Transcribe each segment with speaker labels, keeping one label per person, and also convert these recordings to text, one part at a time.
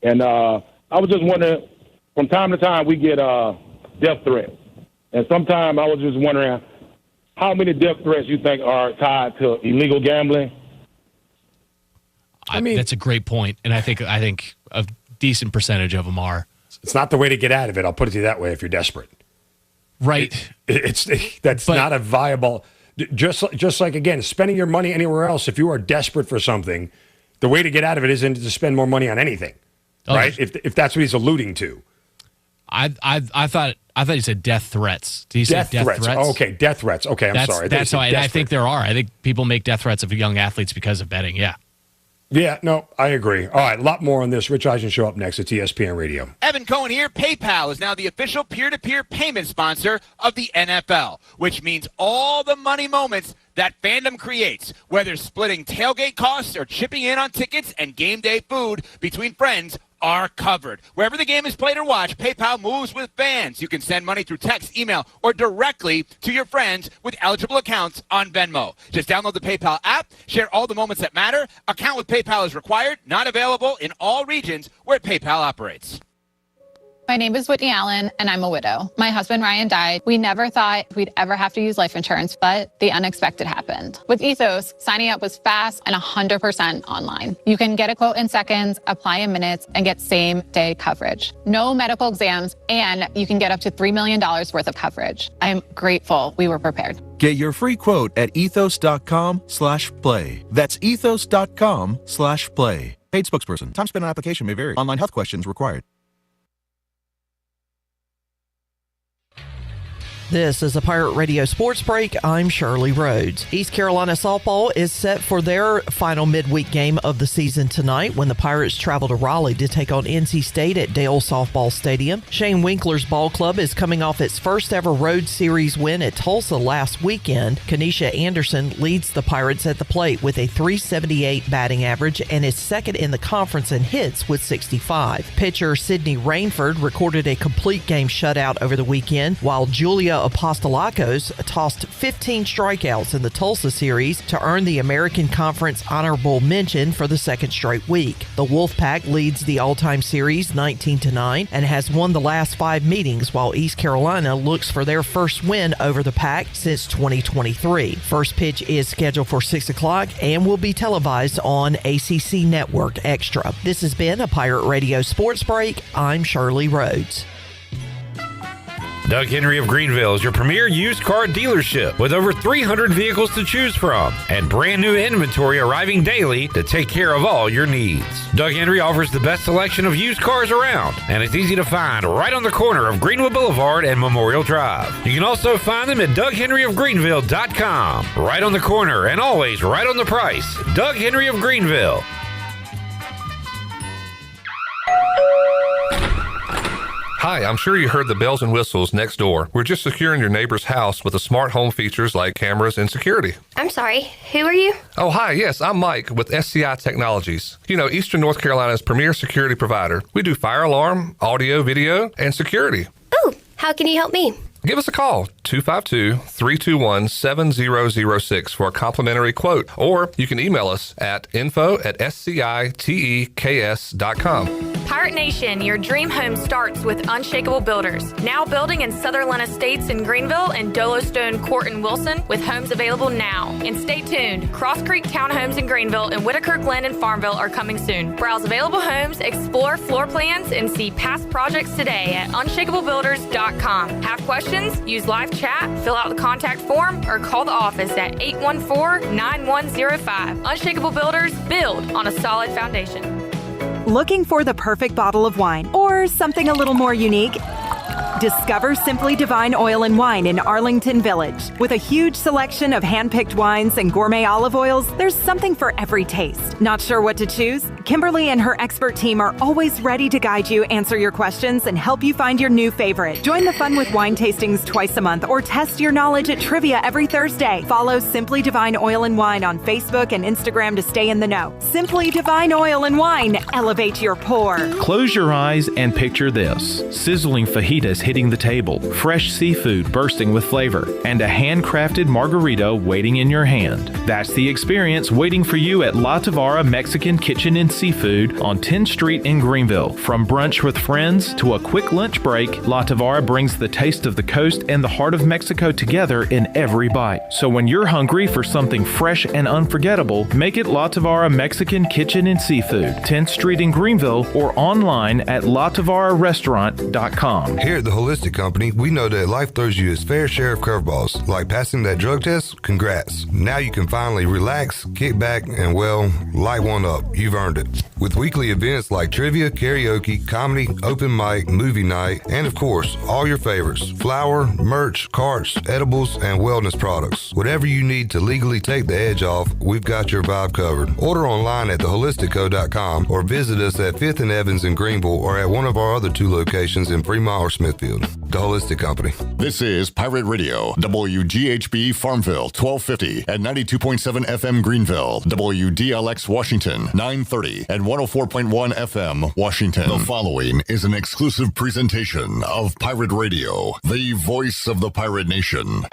Speaker 1: And I was just wondering, from time to time we get death threats. And sometimes I was just wondering how many death threats you think are tied to illegal gambling?
Speaker 2: I mean, that's a great point, and I think a decent percentage of them are.
Speaker 3: It's not the way to get out of it. I'll put it to you that way. If you're desperate,
Speaker 2: right?
Speaker 3: That's not a viable. Just like again, spending your money anywhere else. If you are desperate for something, the way to get out of it isn't to spend more money on anything, right? If that's what he's alluding to.
Speaker 2: I thought he said death threats. Did he say death threats?
Speaker 3: Oh, okay, death threats. Okay, I'm sorry.
Speaker 2: That's how I think there are. I think people make death threats of young athletes because of betting. Yeah.
Speaker 3: Yeah, no, I agree. All right, a lot more on this. Rich Eisen Show up next at ESPN Radio.
Speaker 4: Evan Cohen here. PayPal is now the official peer-to-peer payment sponsor of the NFL, which means all the money moments that fandom creates, whether splitting tailgate costs or chipping in on tickets and game day food between friends, are covered. Wherever the game is played or watched, PayPal moves with fans. You can send money through text, email, or directly to your friends with eligible accounts on Venmo. Just download the PayPal app, share all the moments that matter. Account with PayPal is required, not available in all regions where PayPal operates.
Speaker 5: My name is Whitney Allen, and I'm a widow. My husband, Ryan, died. We never thought we'd ever have to use life insurance, but the unexpected happened. With Ethos, signing up was fast and 100% online. You can get a quote in seconds, apply in minutes, and get same-day coverage. No medical exams, and you can get up to $3 million worth of coverage. I'm grateful we were prepared.
Speaker 6: Get your free quote at ethos.com/play. That's ethos.com/play. Paid spokesperson. Time spent on application may vary. Online health questions required.
Speaker 7: This is a Pirate Radio Sports Break. I'm Shirley Rhodes. East Carolina softball is set for their final midweek game of the season tonight when the Pirates travel to Raleigh to take on NC State at Dale Softball Stadium. Shane Winkler's ball club is coming off its first ever road series win at Tulsa last weekend. Kenesha Anderson leads the Pirates at the plate with a .378 batting average and is second in the conference in hits with 65. Pitcher Sidney Rainford recorded a complete game shutout over the weekend, while Julia Apostolakos tossed 15 strikeouts in the Tulsa series to earn the American Conference honorable mention for the second straight week. The Wolfpack leads the all-time series 19-9 and has won the last 5 meetings, while East Carolina looks for their first win over the Pack since 2023. First pitch is scheduled for 6 o'clock and will be televised on ACC Network Extra. This has been a Pirate Radio Sports Break. I'm Shirley Rhodes.
Speaker 8: Doug Henry of Greenville is your premier used car dealership with over 300 vehicles to choose from and brand new inventory arriving daily to take care of all your needs. Doug Henry offers the best selection of used cars around, and it's easy to find right on the corner of Greenwood Boulevard and Memorial Drive. You can also find them at DougHenryofGreenville.com. Right on the corner and always right on the price. Doug Henry of Greenville.
Speaker 9: Hi, I'm sure you heard the bells and whistles next door. We're just securing your neighbor's house with the smart home features like cameras and security.
Speaker 10: I'm sorry, who are you?
Speaker 9: Oh, hi, yes, I'm Mike with SCI Technologies. You know, Eastern North Carolina's premier security provider. We do fire alarm, audio, video, and security.
Speaker 10: Oh, how can you help me?
Speaker 9: Give us a call, 252-321-7006 for a complimentary quote, or you can email us at info@sciteks.com.
Speaker 11: Pirate Nation, your dream home starts with Unshakable Builders. Now building in Sutherland Estates in Greenville and Dolostone Court in Wilson, with homes available now. And stay tuned, Cross Creek Townhomes in Greenville and Whitaker Glen and Farmville are coming soon. Browse available homes, explore floor plans, and see past projects today at unshakablebuilders.com. Have questions? Use live chat, fill out the contact form, or call the office at 814-9105. Unshakable Builders, build on a solid foundation.
Speaker 12: Looking for the perfect bottle of wine or something a little more unique? Discover Simply Divine Oil and Wine in Arlington Village. With a huge selection of hand-picked wines and gourmet olive oils, there's something for every taste. Not sure what to choose? Kimberly and her expert team are always ready to guide you, answer your questions, and help you find your new favorite. Join the fun with wine tastings twice a month or test your knowledge at trivia every Thursday. Follow Simply Divine Oil and Wine on Facebook and Instagram to stay in the know. Simply Divine Oil and Wine. Elevate your pour.
Speaker 13: Close your eyes and picture this. Sizzling fajitas hitting the table, fresh seafood bursting with flavor, and a handcrafted margarita waiting in your hand. That's the experience waiting for you at La Tavara Mexican Kitchen and Seafood on 10th Street in Greenville. From brunch with friends to a quick lunch break, La Tavara brings the taste of the coast and the heart of Mexico together in every bite. So when you're hungry for something fresh and unforgettable, make it La Tavara Mexican Kitchen and Seafood, 10th Street in Greenville, or online at latavara.restaurant.com.
Speaker 14: Here at the Holistic Company, we know that life throws you its fair share of curveballs. Like passing that drug test? Congrats. Now you can finally relax, kick back, and well, light one up. You've earned it. With weekly events like trivia, karaoke, comedy, open mic, movie night, and of course, all your favorites: flour, merch, carts, edibles, and wellness products. Whatever you need to legally take the edge off, we've got your vibe covered. Order online at theholisticco.com or visit us at 5th and Evans in Greenville or at one of our other 2 locations in Fremont or Smithfield. The Holistic Company.
Speaker 15: This is Pirate Radio, WGHB Farmville, 1250 at 92.7 FM Greenville, WDLX Washington, 930 and 104.1 FM Washington. The following is an exclusive presentation of Pirate Radio, the voice of the pirate nation.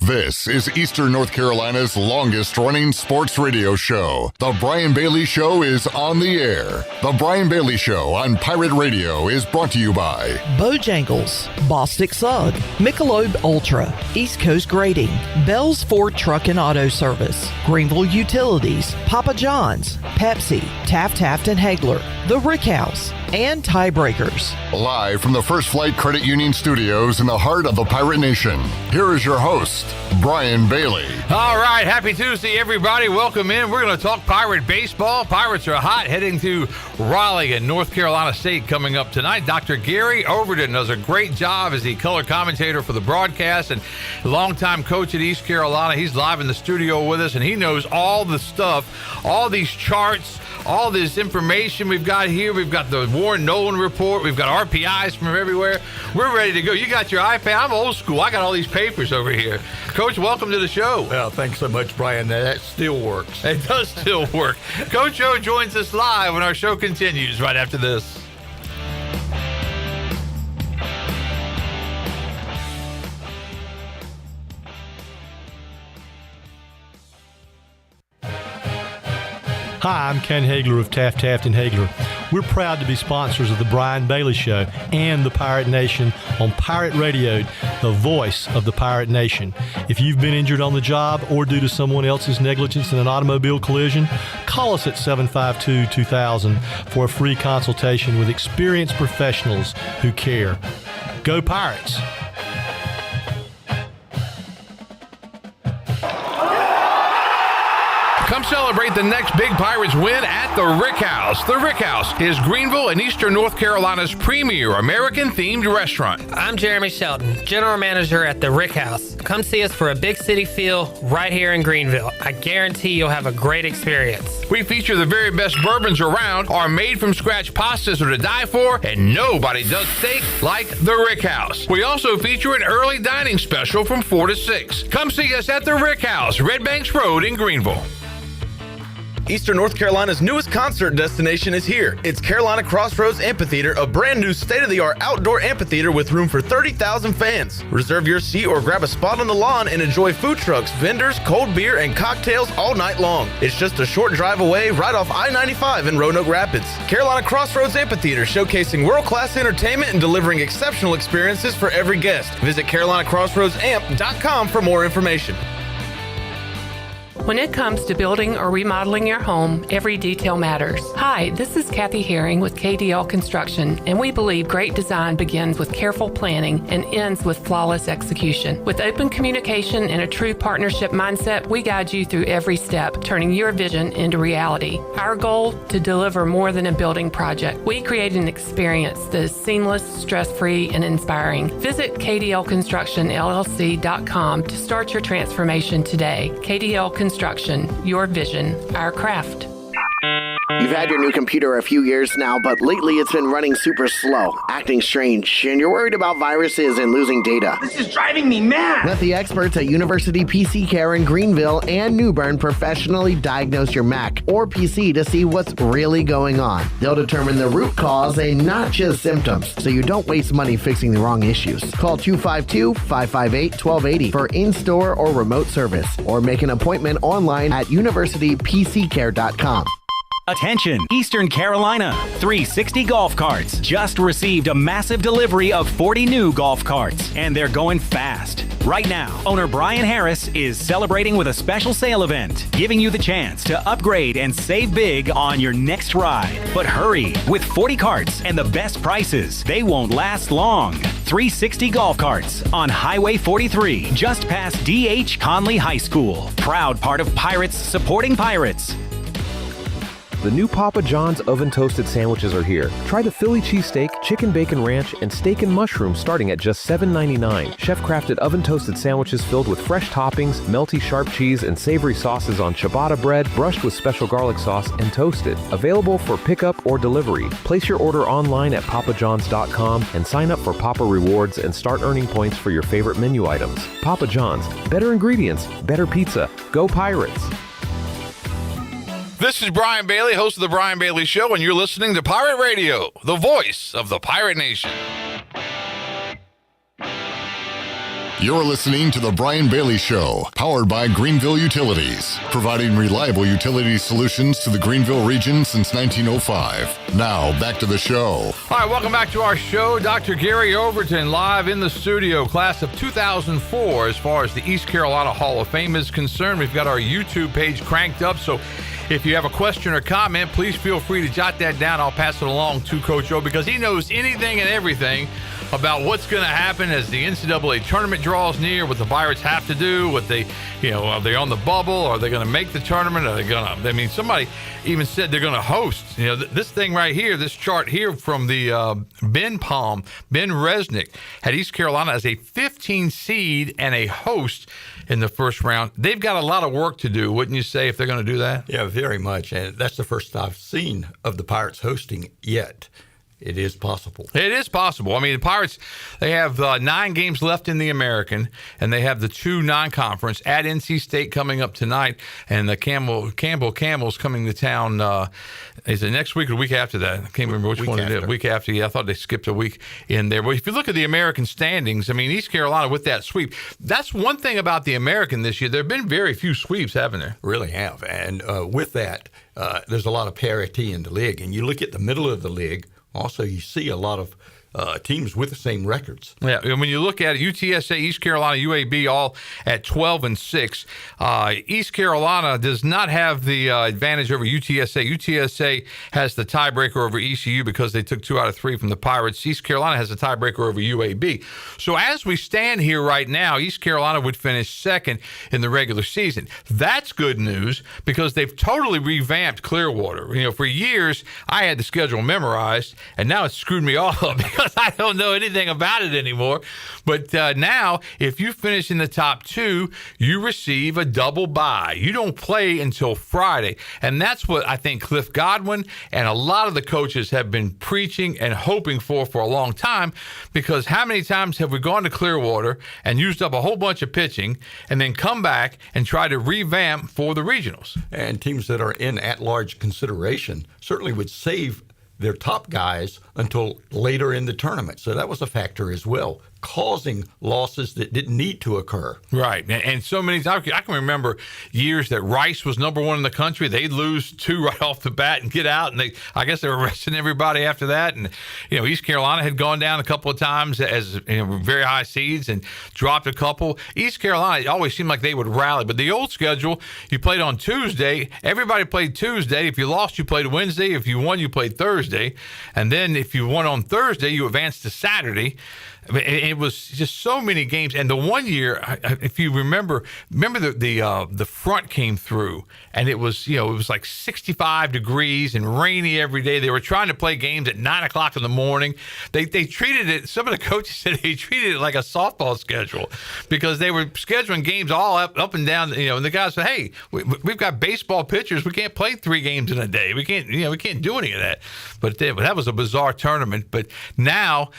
Speaker 15: This is Eastern North Carolina's longest-running sports radio show. The Brian Bailey Show is on the air. The Brian Bailey Show on Pirate Radio is brought to you by
Speaker 7: Bojangles, Bostic Sugg, Michelob Ultra, East Coast Grading, Bell's Ford Truck and Auto Service, Greenville Utilities, Papa John's, Pepsi, Taft and Hagler, The Rick House, and Tiebreakers.
Speaker 15: Live from the First Flight Credit Union Studios in the heart of the Pirate Nation, here is your host, Brian Bailey.
Speaker 8: All right, happy Tuesday, everybody. Welcome in. We're going to talk Pirate baseball. Pirates are hot, heading to Raleigh and North Carolina State coming up tonight. Dr. Gary Overton does a great job as the color commentator for the broadcast and longtime coach at East Carolina. He's live in the studio with us, and he knows all the stuff, all these charts, all this information we've got here. We've got the Warren Nolan report. We've got RPIs from everywhere. We're ready to go. You got your iPad. I'm old school. I got all these papers over here. Coach, welcome to the show.
Speaker 16: Well, thanks so much, Brian. That still works.
Speaker 8: It does still work. Coach O joins us live when our show continues right after this.
Speaker 17: Hi, I'm Ken Hagler of Taft and Hagler. We're proud to be sponsors of the Brian Bailey Show and the Pirate Nation on Pirate Radio, the voice of the Pirate Nation. If you've been injured on the job or due to someone else's negligence in an automobile collision, call us at 752-2000 for a free consultation with experienced professionals who care. Go Pirates!
Speaker 8: Come celebrate the next big Pirates win at the Rick House. The Rick House is Greenville and Eastern North Carolina's premier American-themed restaurant.
Speaker 18: I'm Jeremy Shelton, General Manager at the Rick House. Come see us for a big city feel right here in Greenville. I guarantee you'll have a great experience.
Speaker 8: We feature the very best bourbons around. Our made-from-scratch pastas are to die for, and nobody does steak like the Rick House. We also feature an early dining special from 4 to 6. Come see us at the Rick House, Red Banks Road in Greenville.
Speaker 19: Eastern North Carolina's newest concert destination is here. It's Carolina Crossroads Amphitheater, a brand new state-of-the-art outdoor amphitheater with room for 30,000 fans. Reserve your seat or grab a spot on the lawn and enjoy food trucks, vendors, cold beer, and cocktails all night long. It's just a short drive away right off I-95 in Roanoke Rapids. Carolina Crossroads Amphitheater, showcasing world-class entertainment and delivering exceptional experiences for every guest. Visit CarolinaCrossroadsAmp.com for more information.
Speaker 20: When it comes to building or remodeling your home, every detail matters. Hi, this is Kathy Herring with KDL Construction, and we believe great design begins with careful planning and ends with flawless execution. With open communication and a true partnership mindset, we guide you through every step, turning your vision into reality. Our goal, to deliver more than a building project. We create an experience that is seamless, stress-free, and inspiring. Visit KDLConstructionLLC.com to start your transformation today. KDL Construction, your vision, our craft.
Speaker 21: You've had your new computer a few years now, but lately it's been running super slow, acting strange, and you're worried about viruses and losing data.
Speaker 22: This is driving me mad!
Speaker 21: Let the experts at University PC Care in Greenville and New Bern professionally diagnose your Mac or PC to see what's really going on. They'll determine the root cause and not just symptoms, so you don't waste money fixing the wrong issues. Call 252-558-1280 for in-store or remote service, or make an appointment online at universitypccare.com.
Speaker 23: Attention, Eastern Carolina. 360 Golf Carts just received a massive delivery of 40 new golf carts, and they're going fast. Right now, owner Brian Harris is celebrating with a special sale event, giving you the chance to upgrade and save big on your next ride. But hurry, with 40 carts and the best prices, they won't last long. 360 Golf Carts on Highway 43, just past D.H. Conley High School. Proud part of Pirates supporting Pirates.
Speaker 24: The new Papa John's oven toasted sandwiches are here. Try the Philly cheesesteak, chicken bacon ranch, and steak and mushroom starting at just $7.99. Chef-crafted oven toasted sandwiches filled with fresh toppings, melty sharp cheese, and savory sauces on ciabatta bread, brushed with special garlic sauce, and toasted. Available for pickup or delivery. Place your order online at papajohns.com and sign up for Papa Rewards and start earning points for your favorite menu items. Papa John's. Better ingredients, better pizza. Go Pirates!
Speaker 25: This is Brian Bailey, host of The Brian Bailey Show, and you're listening to Pirate Radio, the voice of the Pirate Nation.
Speaker 15: You're listening to The Brian Bailey Show, powered by Greenville Utilities, providing reliable utility solutions to the Greenville region since 1905. Now, back to the show.
Speaker 9: All right, welcome back to our show. Dr. Gary Overton live in the studio, class of 2004, as far as the East Carolina Hall of Fame is concerned. We've got our YouTube page cranked up, so if you have a question or comment, please feel free to jot that down. I'll pass it along to Coach O because he knows anything and everything about what's going to happen as the NCAA tournament draws near, what the Pirates have to do, what they, are they on the bubble? Are they going to make the tournament? Are they going to, somebody even said they're going to host. This thing right here, this chart here from the Ben Resnick had East Carolina as a 15 seed and a host in the first round. They've got a lot of work to do, wouldn't you say, if they're going to do that?
Speaker 16: Yeah, very much. And that's the first I've seen of the Pirates hosting yet. It is possible.
Speaker 9: It is possible. The Pirates, they have 9 games left in the American, and they have the 2 non-conference at NC State coming up tonight, and the Campbell Camels coming to town. Is it next week or the week after that? I can't remember which one it is. Week after, yeah. I thought they skipped a week in there. But if you look at the American standings, East Carolina with that sweep, that's one thing about the American this year. There have been very few sweeps, haven't there?
Speaker 16: Really have. And with that, there's a lot of parity in the league. And you look at the middle of the league, also, you see a lot of teams with the same records.
Speaker 9: Yeah, and when you look at it, UTSA, East Carolina, UAB, all at 12-6. East Carolina does not have the advantage over UTSA. UTSA has the tiebreaker over ECU because they took 2 out of 3 from the Pirates. East Carolina has the tiebreaker over UAB. So as we stand here right now, East Carolina would finish second in the regular season. That's good news because they've totally revamped Clearwater. For years, I had the schedule memorized, and now it's screwed me all up because I don't know anything about it anymore. But now, if you finish in the top 2, you receive a double bye. You don't play until Friday. And that's what I think Cliff Godwin and a lot of the coaches have been preaching and hoping for a long time, because how many times have we gone to Clearwater and used up a whole bunch of pitching and then come back and try to revamp for the regionals?
Speaker 16: And teams that are in at-large consideration certainly would save their top guys until later in the tournament. So that was a factor as well, causing losses that didn't need to occur.
Speaker 9: Right. And so many times, I can remember years that Rice was number 1 in the country. They'd lose 2 right off the bat and get out, and I guess they were resting everybody after that. And, East Carolina had gone down a couple of times as very high seeds and dropped a couple. East Carolina, it always seemed like they would rally. But the old schedule, you played on Tuesday. Everybody played Tuesday. If you lost, you played Wednesday. If you won, you played Thursday. And then if you won on Thursday, you advanced to Saturday. It was just so many games. And the one year, if you remember the front came through, and it was like 65 degrees and rainy every day. They were trying to play games at 9 o'clock in the morning. They treated it. Some of the coaches said they treated it like a softball schedule because they were scheduling games all up and down. And the guys said, "Hey, we've got baseball pitchers. We can't play 3 games in a day. We can't do any of that." But that was a bizarre tournament. But now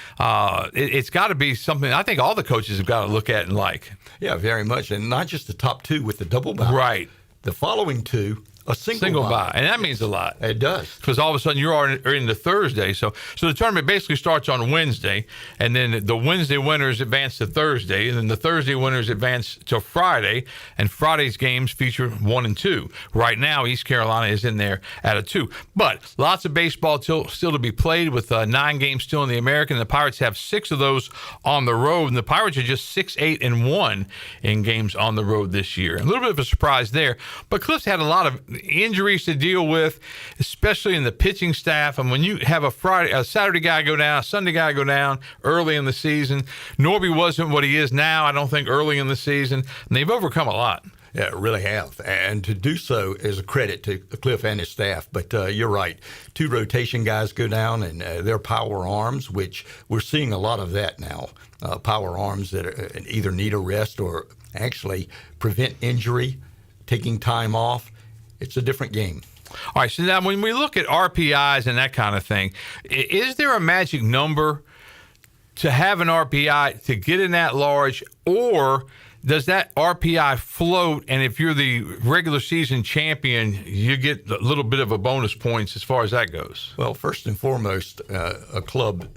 Speaker 9: it's got to be something I think all the coaches have got to look at and like.
Speaker 16: Yeah, very much. And not just the top 2 with the double bye.
Speaker 9: Right.
Speaker 16: The following 2, a single
Speaker 9: bye. And that means a lot.
Speaker 16: It does.
Speaker 9: Because all of a sudden you are in the Thursday. So the tournament basically starts on Wednesday, and then the Wednesday winners advance to Thursday, and then the Thursday winners advance to Friday, and Friday's games feature 1 and 2. Right now, East Carolina is in there at a 2. But lots of baseball still to be played with 9 games still in the American. The Pirates have 6 of those on the road, and the Pirates are just 6-8-1 in games on the road this year. A little bit of a surprise there. But Cliff's had a lot of injuries to deal with, especially in the pitching staff. And when you have a Saturday guy go down, a Sunday guy go down early in the season, Norby wasn't what he is now, I don't think, early in the season. And they've overcome a lot.
Speaker 16: Yeah, really have. And to do so is a credit to Cliff and his staff. But you're right. 2 rotation guys go down, and they're power arms, which we're seeing a lot of that now. Power arms that either need a rest or actually prevent injury, taking time off. It's a different game.
Speaker 9: All right, so now when we look at RPIs and that kind of thing, is there a magic number to have an RPI to get in that large, or does that RPI float, and if you're the regular season champion, you get a little bit of a bonus points as far as that goes?
Speaker 16: Well, first and foremost, a club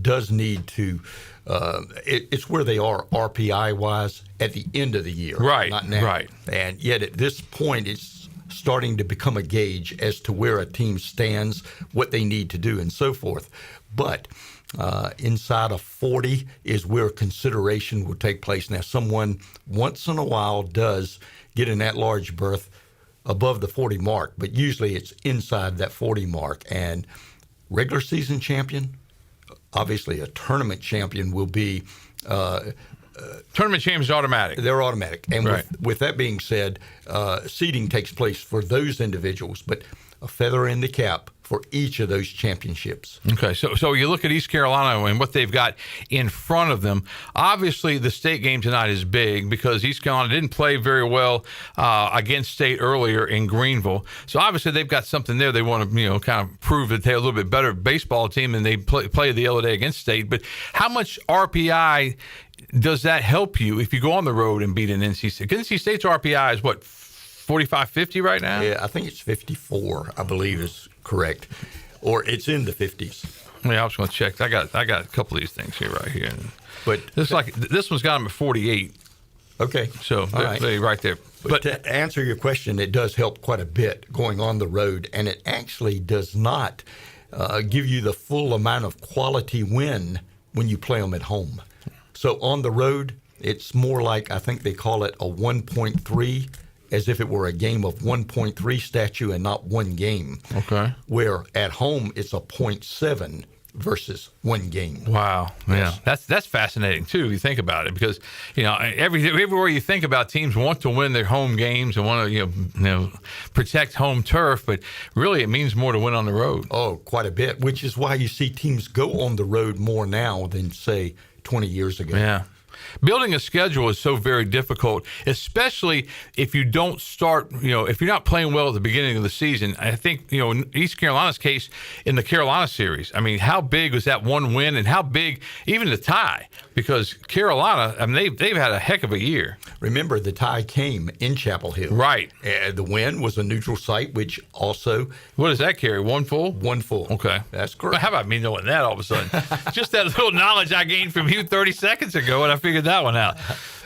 Speaker 16: does need to it's where they are RPI-wise at the end of the year.
Speaker 9: Right,
Speaker 16: not now.
Speaker 9: right.
Speaker 16: And yet at this point, it's starting to become a gauge as to where a team stands, what they need to do, and so forth. But inside of 40 is where consideration will take place. Now, someone once in a while does get an at-large berth above the 40 mark, but usually it's inside that 40 mark. And regular season champion, obviously a tournament champion will be
Speaker 9: tournament champions automatic.
Speaker 16: They're automatic. And
Speaker 9: right.
Speaker 16: with that being said, seeding takes place for those individuals, but a feather in the cap for each of those championships.
Speaker 9: Okay, so you look at East Carolina and what they've got in front of them. Obviously, the state game tonight is big because East Carolina didn't play very well against state earlier in Greenville. So obviously they've got something there. They want to kind of prove that they're a little bit better baseball team than they played the other day against state. But how much RPI does that help you if you go on the road and beat an NC State? NC State's RPI is what, 45, 50 right now?
Speaker 16: Yeah, I think it's 54, I believe is correct. Or it's in the 50s.
Speaker 9: Yeah, I was going to check. I got a couple of these things here right here.
Speaker 16: But
Speaker 9: this one's got them at 48.
Speaker 16: Okay.
Speaker 9: So they're right there.
Speaker 16: But to answer your question, it does help quite a bit going on the road, and it actually does not give you the full amount of quality win when you play them at home. So on the road, it's more like, I think they call it a 1.3, as if it were a game of 1.3 statue and not one game.
Speaker 9: Okay.
Speaker 16: Where at home, it's a 0.7 versus one game.
Speaker 9: Wow. Yeah. That's fascinating, too, if you think about it, because, everywhere you think about, teams want to win their home games and want to, protect home turf, but really it means more to win on the road.
Speaker 16: Oh, quite a bit, which is why you see teams go on the road more now than, say, 20 years ago.
Speaker 9: Yeah. Building a schedule is so very difficult, especially if you don't start, if you're not playing well at the beginning of the season. I think, in East Carolina's case, in the Carolina series, I mean, how big was that one win and how big even the tie? Because Carolina, I mean, they've had a heck of a year.
Speaker 16: Remember, the tie came in Chapel Hill.
Speaker 9: Right.
Speaker 16: The win was a neutral site, which also...
Speaker 9: What does that carry? One full?
Speaker 16: One full.
Speaker 9: Okay.
Speaker 16: That's correct.
Speaker 9: Well, how about me knowing that all of a sudden? Just that little knowledge I gained from you 30 seconds ago, and I figured that one out.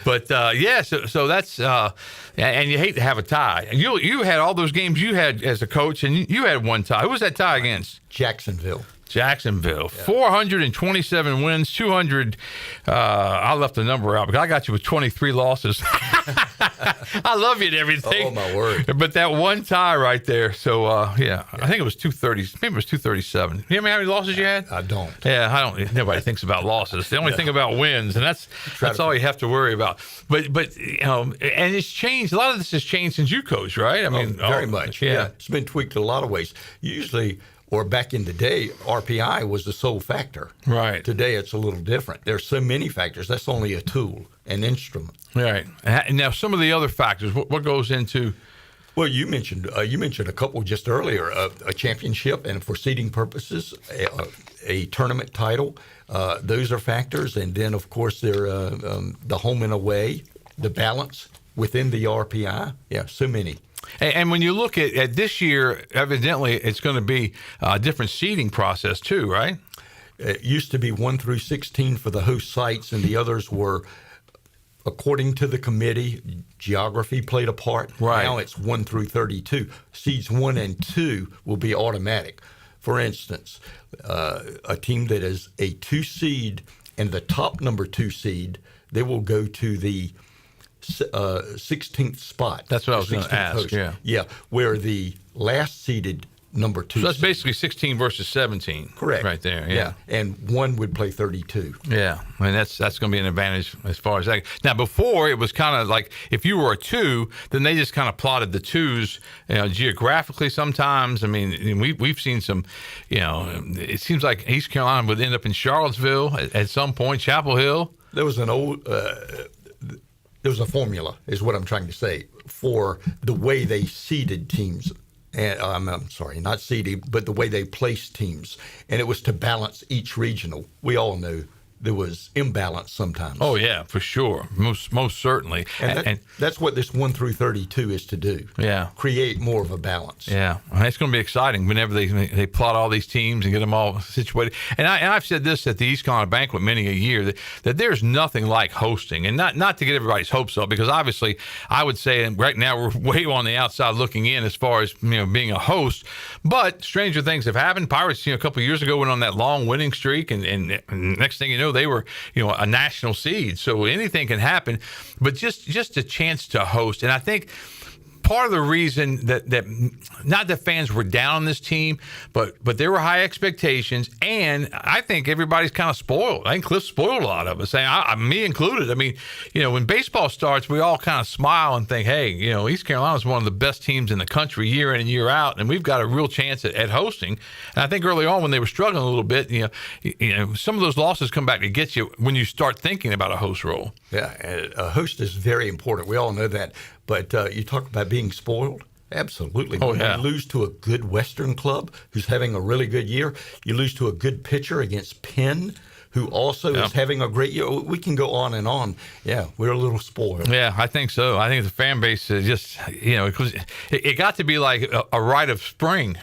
Speaker 9: But, so that's and you hate to have a tie. You had all those games you had as a coach, and you had one tie. Who was that tie against?
Speaker 16: Jacksonville.
Speaker 9: Jacksonville, 427 wins, 200. I left the number out because I got you with 23 losses. I love you and everything.
Speaker 16: Oh, my word.
Speaker 9: But that one tie right there. So, I think it was 230. Maybe it was 237. You know how many losses you had?
Speaker 16: I don't.
Speaker 9: Yeah, I don't. Nobody thinks about losses. They only think about wins, and that's all you have to worry about. But and it's changed. A lot of this has changed since you coached, right? I mean,
Speaker 16: very much. Yeah. It's been tweaked in a lot of ways. Usually, or back in the day, RPI was the sole factor.
Speaker 9: Right.
Speaker 16: Today, it's a little different. There's so many factors. That's only a tool, an instrument.
Speaker 9: Right. And now, some of the other factors, what goes into?
Speaker 16: Well, you mentioned a couple just earlier. A championship, and for seeding purposes, a tournament title. Those are factors, and then of course there the home and away, the balance within the RPI. Yeah, so many.
Speaker 9: And when you look at this year, evidently it's going to be a different seeding process too, right?
Speaker 16: It used to be 1 through 16 for the host sites, and the others were, according to the committee, geography played a part.
Speaker 9: Right.
Speaker 16: Now it's 1 through 32. Seeds 1 and 2 will be automatic. For instance, a team that is a 2 seed and the top number 2 seed, they will go to the 16th spot.
Speaker 9: That's what I was going to ask.
Speaker 16: Host. Yeah, where the last seeded number 2.
Speaker 9: So that's basically 16 versus 17.
Speaker 16: Correct.
Speaker 9: Right there. Yeah.
Speaker 16: And one would play 32.
Speaker 9: Yeah. I mean, that's going to be an advantage as far as that. Now, before it was kind of like if you were a 2, then they just kind of plotted the 2s, geographically sometimes. I mean, we've seen some, it seems like East Carolina would end up in Charlottesville at some point, Chapel Hill.
Speaker 16: There was an old, there was a formula, is what I'm trying to say, for the way they seeded teams. And I'm sorry, not seeding, but the way they placed teams. And it was to balance each regional. We all know there was imbalance sometimes.
Speaker 9: Oh, yeah, for sure. Most certainly.
Speaker 16: And that's what this 1 through 32 is to do.
Speaker 9: Yeah.
Speaker 16: Create more of a balance.
Speaker 9: Yeah. And it's going to be exciting whenever they plot all these teams and get them all situated. And I've said this at the East Carolina Banquet many a year, that there's nothing like hosting. And not to get everybody's hopes up, because obviously I would say right now we're way on the outside looking in as far as being a host. But stranger things have happened. Pirates, a couple of years ago went on that long winning streak, and next thing you know, they were, a national seed. So anything can happen, but just a chance to host. And I think part of the reason that not that fans were down on this team, but there were high expectations, and I think everybody's kind of spoiled. I think Cliff spoiled a lot of us, me included. I mean, when baseball starts, we all kind of smile and think, hey, East Carolina is one of the best teams in the country year in and year out, and we've got a real chance at hosting. And I think early on when they were struggling a little bit, some of those losses come back to get you when you start thinking about a host role.
Speaker 16: Yeah, a host is very important. We all know that. But you talk about being spoiled. Absolutely.
Speaker 9: Oh, yeah.
Speaker 16: You lose to a good Western club who's having a really good year. You lose to a good pitcher against Penn, who also is having a great year. We can go on and on. Yeah, we're a little spoiled.
Speaker 9: Yeah, I think so. I think the fan base just, because it got to be like a rite of spring.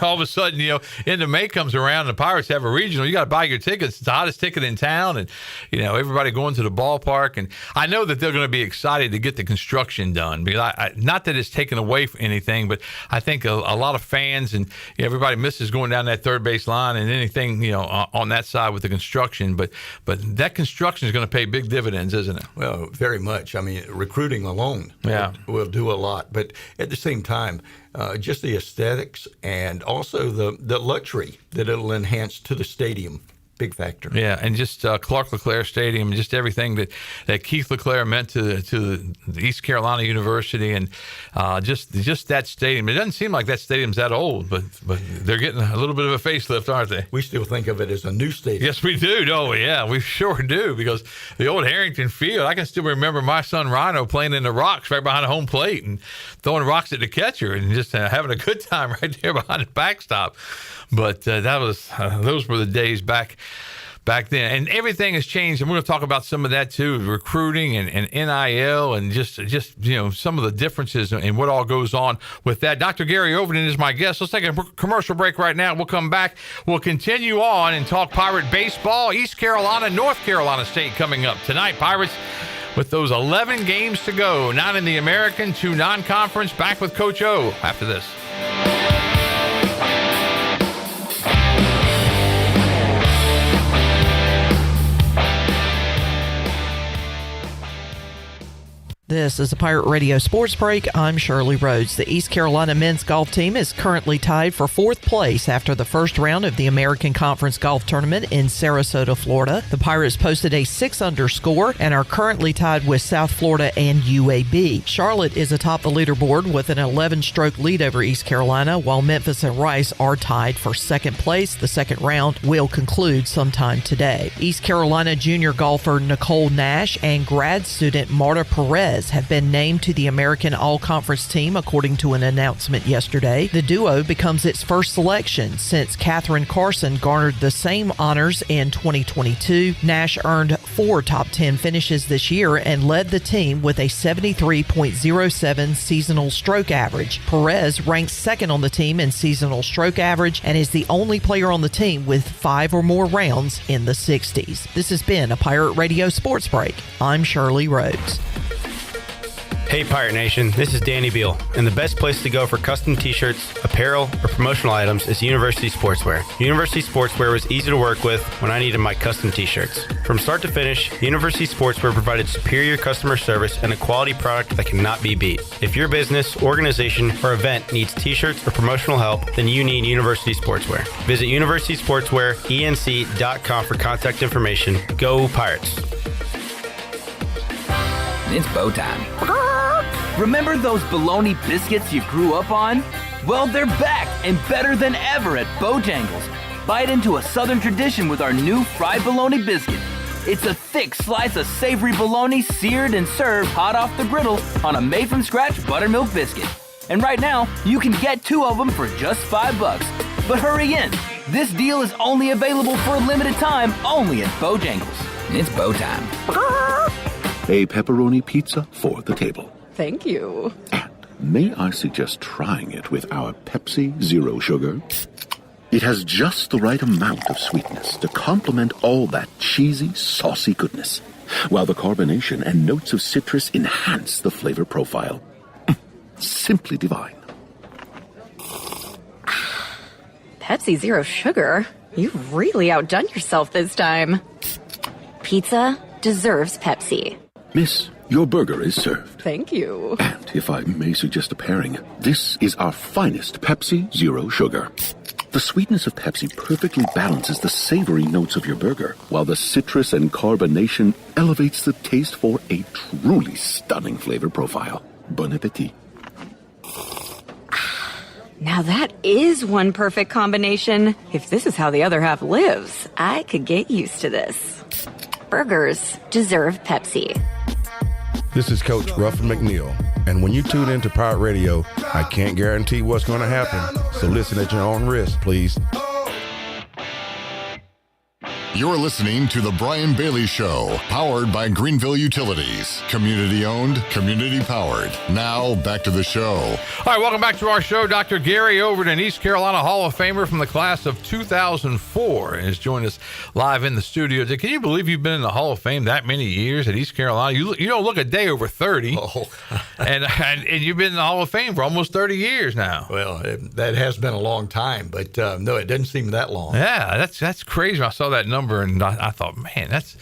Speaker 9: All of a sudden, end of May comes around and the Pirates have a regional. You got to buy your tickets. It's the hottest ticket in town, and everybody going to the ballpark. And I know that they're going to be excited to get the construction done, because not that it's taken away from anything, but I think a lot of fans and everybody misses going down that third base line and anything on that side with the construction. But that construction is going to pay big dividends, isn't it?
Speaker 16: Well, very much. I mean, recruiting alone will do a lot. But at the same time, just the aesthetics and also the luxury that it'll enhance to the stadium. Big factor.
Speaker 9: Yeah, and just Clark LeClair Stadium, and just everything that Keith LeClair meant to the East Carolina University, and just that stadium. It doesn't seem like that stadium's that old, but they're getting a little bit of a facelift, aren't they?
Speaker 16: We still think of it as a new stadium.
Speaker 9: Yes, we do. Oh, yeah, we sure do, because the old Harrington Field, I can still remember my son Rhino playing in the rocks right behind the home plate and throwing rocks at the catcher and just having a good time right there behind the backstop. But those were the days back then, and everything has changed. And we're going to talk about some of that too, recruiting and NIL, and just some of the differences and what all goes on with that. Dr. Gary Overton is my guest. Let's take a commercial break right now. We'll come back. We'll continue on and talk Pirate baseball. East Carolina, North Carolina State coming up tonight. Pirates with those 11 games to go, 9 in the American, 2 non-conference. Back with Coach O after this.
Speaker 7: This is a Pirate Radio Sports Break. I'm Shirley Rhodes. The East Carolina men's golf team is currently tied for 4th place after the first round of the American Conference Golf Tournament in Sarasota, Florida. The Pirates posted a 6-under score and are currently tied with South Florida and UAB. Charlotte is atop the leaderboard with an 11-stroke lead over East Carolina, while Memphis and Rice are tied for 2nd place. The second round will conclude sometime today. East Carolina junior golfer Nicole Nash and grad student Marta Perez have been named to the American All-Conference team, according to an announcement yesterday. The duo becomes its first selection since Katherine Carson garnered the same honors in 2022. Nash earned 4 top 10 finishes this year and led the team with a 73.07 seasonal stroke average. Perez ranks 2nd on the team in seasonal stroke average and is the only player on the team with 5 or more rounds in the 60s. This has been a Pirate Radio Sports Break. I'm Shirley Rhodes.
Speaker 1: Hey Pirate Nation, this is Danny Beal, and the best place to go for custom t-shirts, apparel, or promotional items is University Sportswear. University Sportswear was easy to work with when I needed my custom t-shirts. From start to finish, University Sportswear provided superior customer service and a quality product that cannot be beat. If your business, organization, or event needs t-shirts or promotional help, then you need University Sportswear. Visit universitysportswearenc.com for contact information. Go Pirates!
Speaker 2: It's bow time. Remember those bologna biscuits you grew up on? Well, they're back and better than ever at Bojangles. Bite into a Southern tradition with our new fried bologna biscuit. It's a thick slice of savory bologna seared and served hot off the griddle on a made-from-scratch buttermilk biscuit. And right now, you can get 2 of them for just $5. But hurry in. This deal is only available for a limited time only at Bojangles. It's bow time.
Speaker 3: A pepperoni pizza for the table.
Speaker 4: Thank you.
Speaker 3: May I suggest trying it with our Pepsi Zero Sugar? It has just the right amount of sweetness to complement all that cheesy, saucy goodness, while the carbonation and notes of citrus enhance the flavor profile. Simply divine.
Speaker 4: Pepsi Zero Sugar? You've really outdone yourself this time. Pizza deserves Pepsi.
Speaker 3: Miss, your burger is served.
Speaker 4: Thank you.
Speaker 3: And if I may suggest a pairing, this is our finest Pepsi Zero Sugar. The sweetness of Pepsi perfectly balances the savory notes of your burger, while the citrus and carbonation elevates the taste for a truly stunning flavor profile. Bon appetit.
Speaker 4: Now that is one perfect combination. If this is how the other half lives, I could get used to this. Burgers deserve Pepsi.
Speaker 22: This is Coach Ruffin McNeil, and when you tune into Pirate Radio, I can't guarantee what's going to happen, so listen at your own risk, please.
Speaker 15: You're listening to The Brian Bailey Show, powered by Greenville Utilities. Community owned, community powered. Now, back to the show.
Speaker 9: All right, welcome back to our show. Dr. Gary Overton, East Carolina Hall of Famer from the class of 2004, has joined us live in the studio. Can you believe you've been in the Hall of Fame that many years at East Carolina? You don't look a day over 30, and you've been in the Hall of Fame for almost 30 years now.
Speaker 16: Well, that has been a long time, but no, it doesn't seem that long.
Speaker 9: Yeah, that's crazy. I saw that number, and I thought, man, that's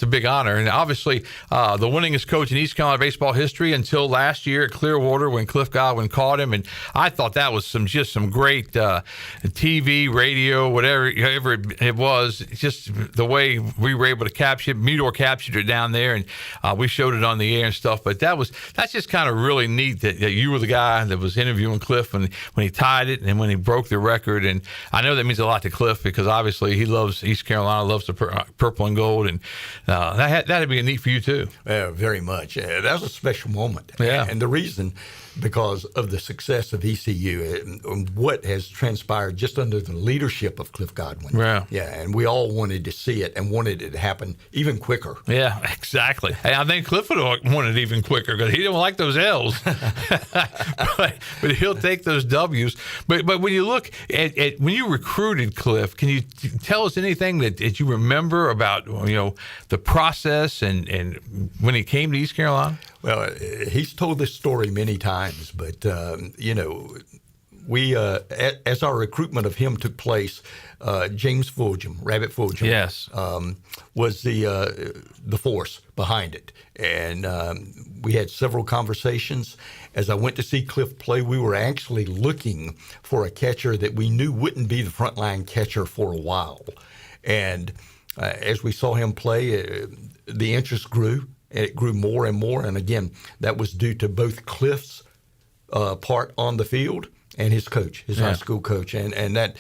Speaker 9: a big honor. And obviously, the winningest coach in East Carolina baseball history until last year at Clearwater when Cliff Godwin caught him. And I thought that was some great TV, radio, whatever it was. Just the way we were able to capture it. Meador captured it down there, and we showed it on the air and stuff. But that's just kind of really neat that you were the guy that was interviewing Cliff when he tied it and when he broke the record. And I know that means a lot to Cliff because obviously he loves East Carolina, loves the purple and gold, and that'd be neat for you too.
Speaker 16: Very much. That was a special moment.
Speaker 9: Yeah.
Speaker 16: And the reason, because of the success of ECU and what has transpired just under the leadership of Cliff Godwin.
Speaker 9: Yeah.
Speaker 16: Yeah, and we all wanted to see it and wanted it to happen even quicker.
Speaker 9: Yeah, exactly. Hey, I think Cliff would have wanted it even quicker because he don't like those L's. but he'll take those W's. But when you look at when you recruited Cliff, can you tell us anything that you remember about the process and when he came to East Carolina?
Speaker 16: Well, he's told this story many times, but we as our recruitment of him took place, James Fulgham, Rabbit Fulgham,
Speaker 9: yes,
Speaker 16: was the force behind it, and we had several conversations. As I went to see Cliff play, we were actually looking for a catcher that we knew wouldn't be the frontline catcher for a while, and as we saw him play, the interest grew. And it grew more and more, and again, that was due to both Cliff's part on the field and his coach, his high school coach, and that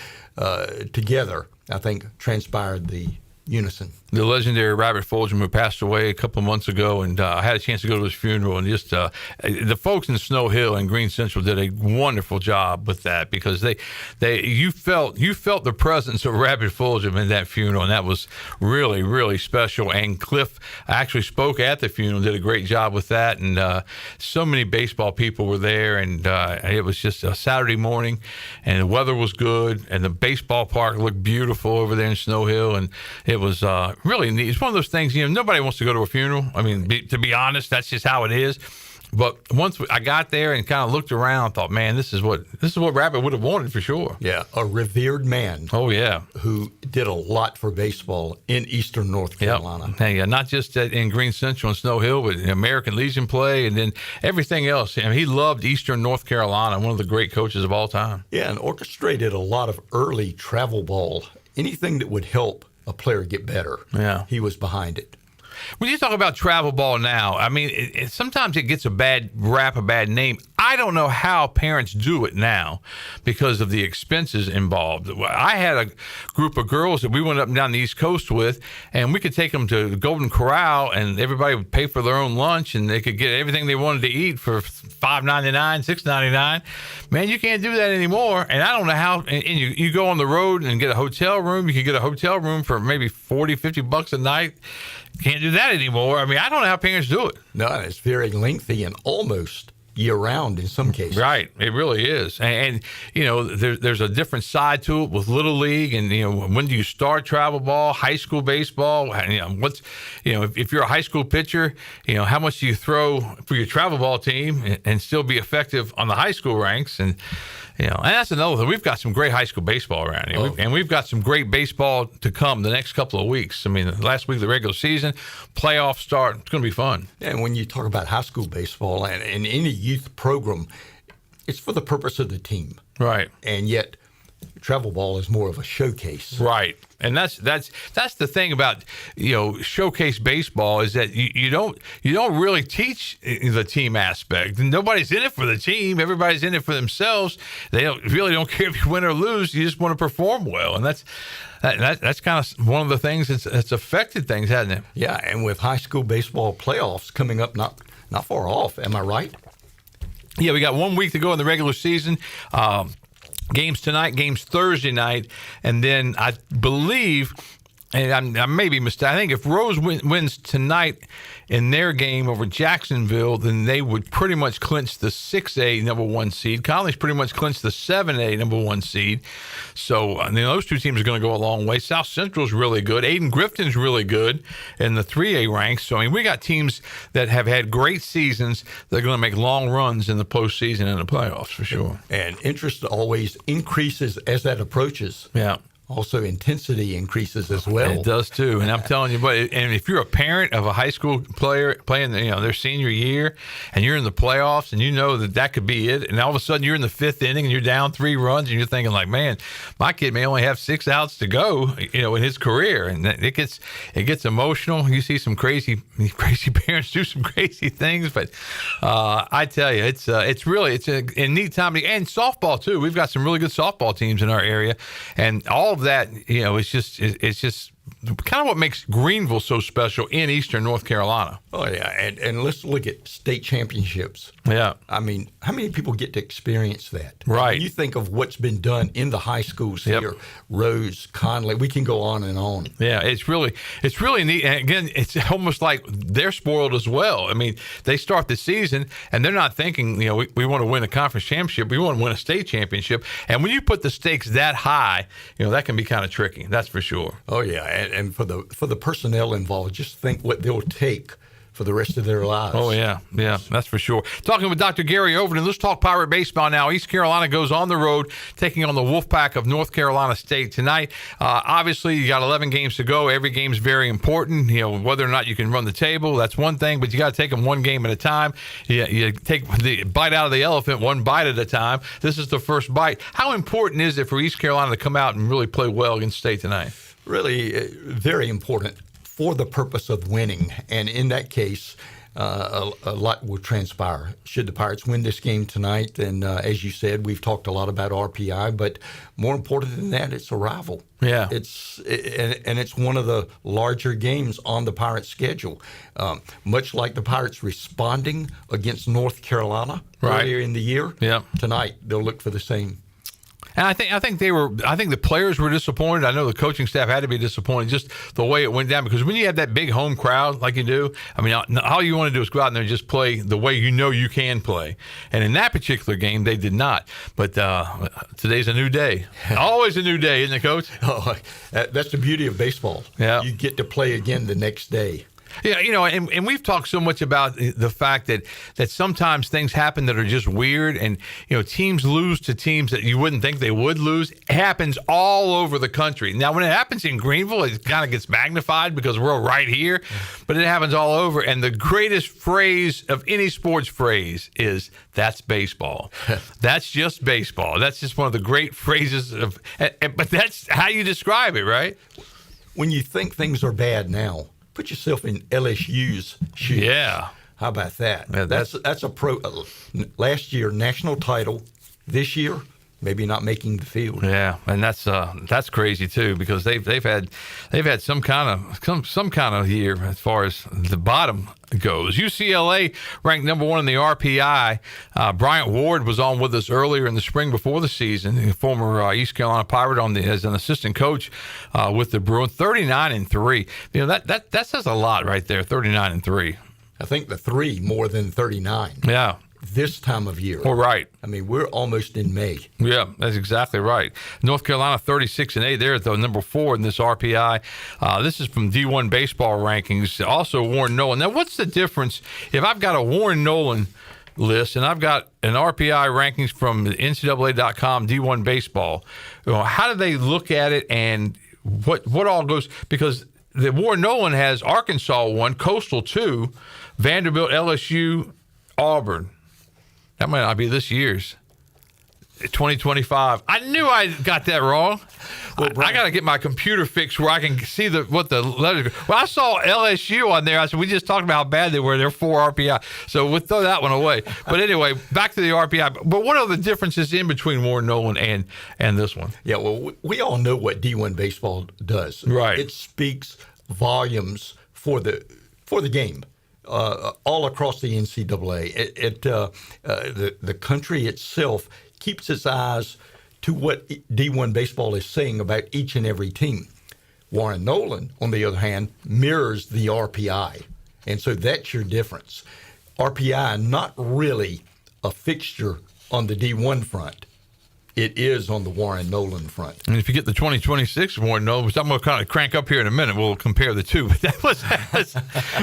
Speaker 16: together, I think, transpired the unison.
Speaker 9: The legendary Rabbit Fulgham, who passed away a couple of months ago, and I had a chance to go to his funeral, and just the folks in Snow Hill and Green Central did a wonderful job with that, because you felt the presence of Rabbit Fulgham in that funeral, and that was really, really special. And Cliff actually spoke at the funeral, did a great job with that, and so many baseball people were there, and it was just a Saturday morning, and the weather was good, and the baseball park looked beautiful over there in Snow Hill, and it was really neat. It's one of those things, nobody wants to go to a funeral. I mean, to be honest, that's just how it is. But once I got there and kind of looked around, I thought, man, this is what Rabbit would have wanted for sure.
Speaker 16: Yeah, a revered man.
Speaker 9: Oh, yeah.
Speaker 16: Who did a lot for baseball in Eastern North Carolina.
Speaker 9: Yep. Hey, not just in Green Central and Snow Hill, but American Legion play, and then everything else. He loved Eastern North Carolina, one of the great coaches of all time.
Speaker 16: Yeah, and orchestrated a lot of early travel ball. Anything that would help a player get better.
Speaker 9: Yeah,
Speaker 16: he was behind it.
Speaker 9: When you talk about travel ball now, I mean, sometimes it gets a bad rap, a bad name. I don't know how parents do it now because of the expenses involved. I had a group of girls that we went up and down the East Coast with, and we could take them to the Golden Corral, and everybody would pay for their own lunch, and they could get everything they wanted to eat for $5.99, $6.99. Man, you can't do that anymore. And I don't know how. And you go on the road and get a hotel room. You can get a hotel room for maybe $40, $50 a night. Can't do that anymore. I mean, I don't know how parents do it.
Speaker 16: No, it's very lengthy and almost year-round in some cases.
Speaker 9: Right, it really is. And there's a different side to it with Little League, and when do you start travel ball, high school baseball? If you're a high school pitcher, how much do you throw for your travel ball team and still be effective on the high school ranks? And and that's another thing. We've got some great high school baseball around here, and we've got some great baseball to come the next couple of weeks. I mean, last week of the regular season, playoff start. It's going to be fun.
Speaker 16: And when you talk about high school baseball and any youth program, it's for the purpose of the team,
Speaker 9: right?
Speaker 16: And yet, travel ball is more of a showcase,
Speaker 9: right? And that's the thing about showcase baseball is that you don't really teach the team aspect. Nobody's in it for the team. Everybody's in it for themselves. They really don't care if you win or lose. You just want to perform well, and that's kind of one of the things that's affected things, hasn't it?
Speaker 16: Yeah, and with high school baseball playoffs coming up not far off, am I right?
Speaker 9: Yeah, we got 1 week to go in the regular season. Games tonight, games Thursday night, and then I believe, and I may be mistaken, I think if Rose wins tonight in their game over Jacksonville, then they would pretty much clinch the 6A number 1 seed. Conley's pretty much clinched the 7A number 1 seed. So those two teams are going to go a long way. South Central's really good. Aiden Grifton's really good in the 3A ranks. So, we got teams that have had great seasons that are going to make long runs in the postseason and the playoffs for sure.
Speaker 16: And interest always increases as that approaches.
Speaker 9: Yeah.
Speaker 16: Also, intensity increases as well.
Speaker 9: It does too, and I'm telling you, and if you're a parent of a high school player playing, their senior year, and you're in the playoffs, and you know that could be it, and all of a sudden you're in the 5th inning and you're down 3 runs, and you're thinking like, man, my kid may only have 6 outs to go, in his career, and it gets emotional. You see some crazy parents do some crazy things, but I tell you, it's a neat time. And softball too. We've got some really good softball teams in our area, and all of that, it's just kind of what makes Greenville so special in Eastern North Carolina.
Speaker 16: Oh, yeah. And let's look at state championships.
Speaker 9: Yeah.
Speaker 16: I mean, how many people get to experience that?
Speaker 9: Right.
Speaker 16: You think of what's been done in the high schools here, Rose, Conley, we can go on and on.
Speaker 9: Yeah, it's really neat. And again, it's almost like they're spoiled as well. I mean, they start the season and they're not thinking, we want to win a conference championship. We want to win a state championship. And when you put the stakes that high, that can be kind of tricky. That's for sure.
Speaker 16: Oh, yeah. And for the personnel involved, just think what they'll take for the rest of their lives.
Speaker 9: Oh, yeah, that's for sure. Talking with Dr. Gary Overton, let's talk Pirate baseball now. East Carolina goes on the road, taking on the Wolfpack of North Carolina State tonight. Obviously, you got 11 games to go. Every game's very important. Whether or not you can run the table, that's one thing, but you got to take them one game at a time. You take the bite out of the elephant one bite at a time. This is the first bite. How important is it for East Carolina to come out and really play well against State tonight?
Speaker 16: Really, very important for the purpose of winning. And in that case, a lot will transpire. Should the Pirates win this game tonight, then as you said, we've talked a lot about RPI, but more important than that, it's a rival.
Speaker 9: Yeah.
Speaker 16: It's one of the larger games on the Pirates' schedule. Much like the Pirates responding against North Carolina earlier in the year, tonight they'll look for the same.
Speaker 9: And I think the players were disappointed. I know the coaching staff had to be disappointed, just the way it went down. Because when you have that big home crowd like you do, I mean, all you want to do is go out there and just play the way you can play. And in that particular game, they did not. But today's a new day. Always a new day, isn't it, Coach?
Speaker 16: Oh, that's the beauty of baseball.
Speaker 9: Yeah,
Speaker 16: you get to play again the next day.
Speaker 9: Yeah, and we've talked so much about the fact that sometimes things happen that are just weird, and teams lose to teams that you wouldn't think they would lose. It happens all over the country. Now, when it happens in Greenville, it kind of gets magnified because we're right here, but it happens all over. And the greatest phrase of any sports phrase is, "That's baseball." That's just baseball. That's just one of the great phrases but that's how you describe it, right?
Speaker 16: When you think things are bad now, put yourself in LSU's shoes.
Speaker 9: Yeah.
Speaker 16: How about that?
Speaker 9: Yeah,
Speaker 16: that's a last year national title. This year, maybe not making the field.
Speaker 9: Yeah, and that's crazy too, because they've had some kind of year as far as the bottom goes. UCLA ranked number 1 in the RPI. Bryant Ward was on with us earlier in the spring before the season, former East Carolina Pirate as an assistant coach with the Bruins. 39-3. That says a lot right there. 39-3.
Speaker 16: I think the 3 more than 39.
Speaker 9: Yeah.
Speaker 16: This time of year.
Speaker 9: Well, right.
Speaker 16: I mean, we're almost in May.
Speaker 9: Yeah, that's exactly right. North Carolina 36-8. They're at the number 4 in this RPI. This is from D1 baseball rankings. Also, Warren Nolan. Now, what's the difference if I've got a Warren Nolan list and I've got an RPI rankings from NCAA.com D1 baseball? How do they look at it, and what all goes? Because the Warren Nolan has Arkansas 1, Coastal 2, Vanderbilt, LSU, Auburn. That might not be this year's. 2025. I knew I got that wrong. Well, I got to get my computer fixed where I can see what the letters. Well, I saw LSU on there. I said, we just talked about how bad they were. They're 4 RPI. So we'll throw that one away. But anyway, back to the RPI. But what are the differences in between Warren Nolan and this one?
Speaker 16: Yeah, well, we all know what D1 baseball does.
Speaker 9: Right.
Speaker 16: It speaks volumes for the game. All across the NCAA. The country itself keeps its eyes to what D1 baseball is saying about each and every team. Warren Nolan, on the other hand, mirrors the RPI. And so that's your difference. RPI, not really a fixture on the D1 front. It is on the Warren Nolan front.
Speaker 9: And if you get the 2026 Warren Nolan, which I'm going to kind of crank up here in a minute, we'll compare the two. But that was,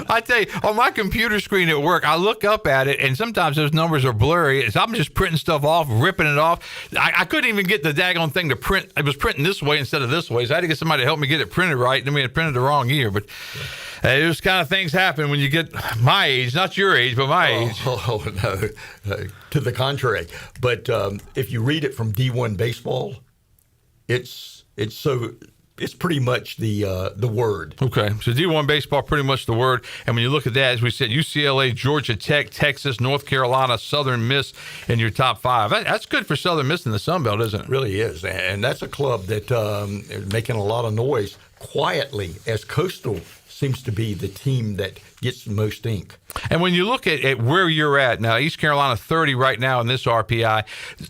Speaker 9: I tell you, on my computer screen at work, I look up at it, and sometimes those numbers are blurry. So I'm just printing stuff off, ripping it off. I couldn't even get the daggone thing to print. It was printing this way instead of this way, so I had to get somebody to help me get it printed right. And we had printed the wrong year. But those kind of things happen when you get my age, not your age, but my age.
Speaker 16: Oh, no. To the contrary. But if you read it from D1 baseball, it's pretty much the word.
Speaker 9: Okay, so D1 baseball, pretty much the word. And when you look at that, as we said, UCLA, Georgia Tech, Texas, North Carolina, Southern Miss in your top 5. That's good for Southern Miss in the Sun Belt, isn't it?
Speaker 16: It really is. And that's a club that is making a lot of noise quietly, as Coastal seems to be the team that gets the most ink.
Speaker 9: And when you look at where you're at now, East Carolina 30 right now in this RPI,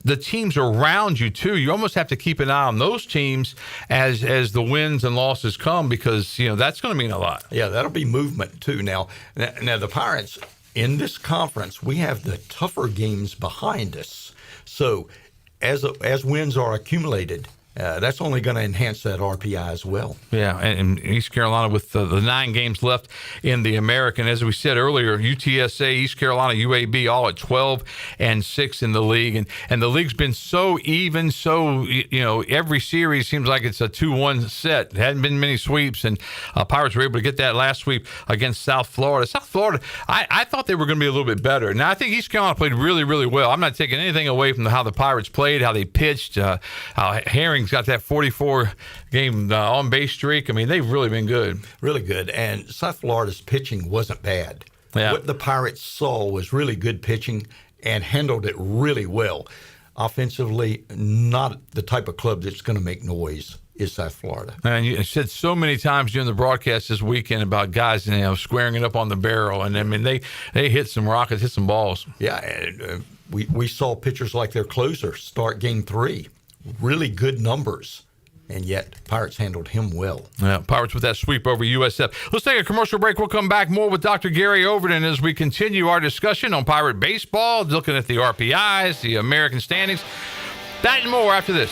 Speaker 9: the teams around you too, you almost have to keep an eye on those teams as the wins and losses come, because that's going to mean a lot.
Speaker 16: Yeah, that'll be movement too. Now the Pirates in this conference, we have the tougher games behind us. So as wins are accumulated, that's only going to enhance that RPI as well.
Speaker 9: Yeah, and East Carolina with the 9 games left in the American. As we said earlier, UTSA, East Carolina, UAB all at 12-6 in the league. And the league's been so even, so, every series seems like it's a 2-1 set. There hadn't been many sweeps, and Pirates were able to get that last sweep against South Florida. South Florida, I thought they were going to be a little bit better. Now, I think East Carolina played really, really well. I'm not taking anything away from how the Pirates played, how they pitched, how Herring's got that 44-game on-base streak. I mean, they've really been good.
Speaker 16: Really good. And South Florida's pitching wasn't bad.
Speaker 9: Yeah.
Speaker 16: What the Pirates saw was really good pitching and handled it really well. Offensively, not the type of club that's going to make noise is South Florida.
Speaker 9: And you said so many times during the broadcast this weekend about guys, squaring it up on the barrel. And, I mean, they hit some rockets, hit some balls.
Speaker 16: Yeah, and we saw pitchers like their closer start Game 3. Really good numbers. And yet, Pirates handled him well.
Speaker 9: Yeah, Pirates with that sweep over USF. Let's take a commercial break. We'll come back more with Dr. Gary Overton as we continue our discussion on Pirate baseball, looking at the RPIs, the American standings. That and more after this.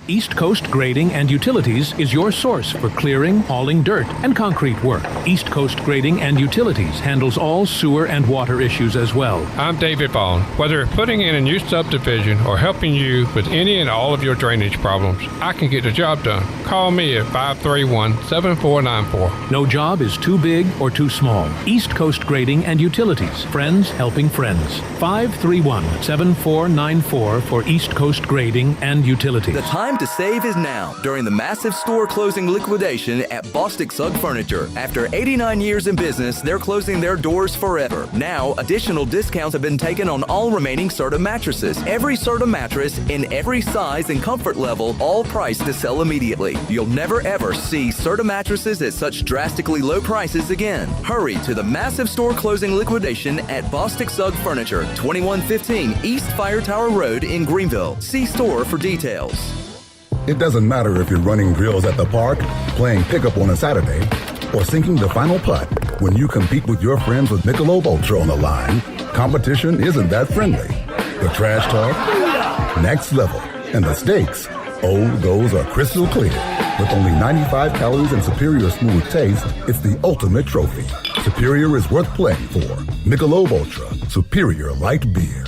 Speaker 5: East Coast Grading and Utilities is your source for clearing, hauling dirt, and concrete work. East Coast Grading and Utilities handles all sewer and water issues as well.
Speaker 6: I'm David Vaughn. Whether putting in a new subdivision or helping you with any and all of your drainage problems, I can get the job done. Call me at 531-7494.
Speaker 5: No job is too big or too small. East Coast Grading and Utilities. Friends helping friends. 531-7494 for East Coast Grading and Utilities.
Speaker 10: The time to save is now during the massive store closing liquidation at Bostic Sugg Furniture. After 89 years in business, they're closing their doors forever. Now, additional discounts have been taken on all remaining Serta mattresses. Every Serta mattress in every size and comfort level, all priced to sell immediately. You'll never ever see Serta mattresses at such drastically low prices again. Hurry to the massive store closing liquidation at Bostic Sugg Furniture, 2115 East Fire Tower Road in Greenville. See store for details.
Speaker 11: It doesn't matter if you're running drills at the park, playing pickup on a Saturday, or sinking the final putt. When you compete with your friends with Michelob Ultra on the line, competition isn't that friendly. The trash talk, next level, and the stakes, those are crystal clear. With only 95 calories and superior smooth taste, it's the ultimate trophy. Superior is worth playing for. Michelob Ultra, superior light beer.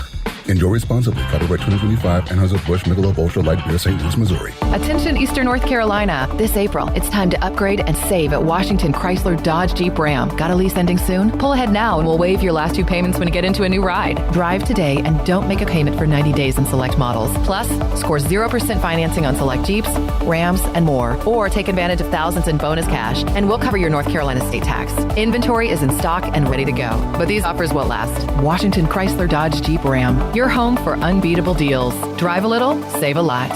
Speaker 11: Enjoy responsibly. Copyright 2025, Anheuser-Busch Michelob Ultra Light Beer, St. Louis, Missouri.
Speaker 12: Attention Eastern North Carolina. This April, it's time to upgrade and save at Washington Chrysler Dodge Jeep Ram. Got a lease ending soon? Pull ahead now and we'll waive your last 2 payments when you get into a new ride. Drive today and don't make a payment for 90 days in select models. Plus, score 0% financing on select Jeeps, Rams, and more. Or take advantage of thousands in bonus cash and we'll cover your North Carolina state tax. Inventory is in stock and ready to go. But these offers won't last. Washington Chrysler Dodge Jeep Ram. Your home for unbeatable deals. Drive a little, save a lot.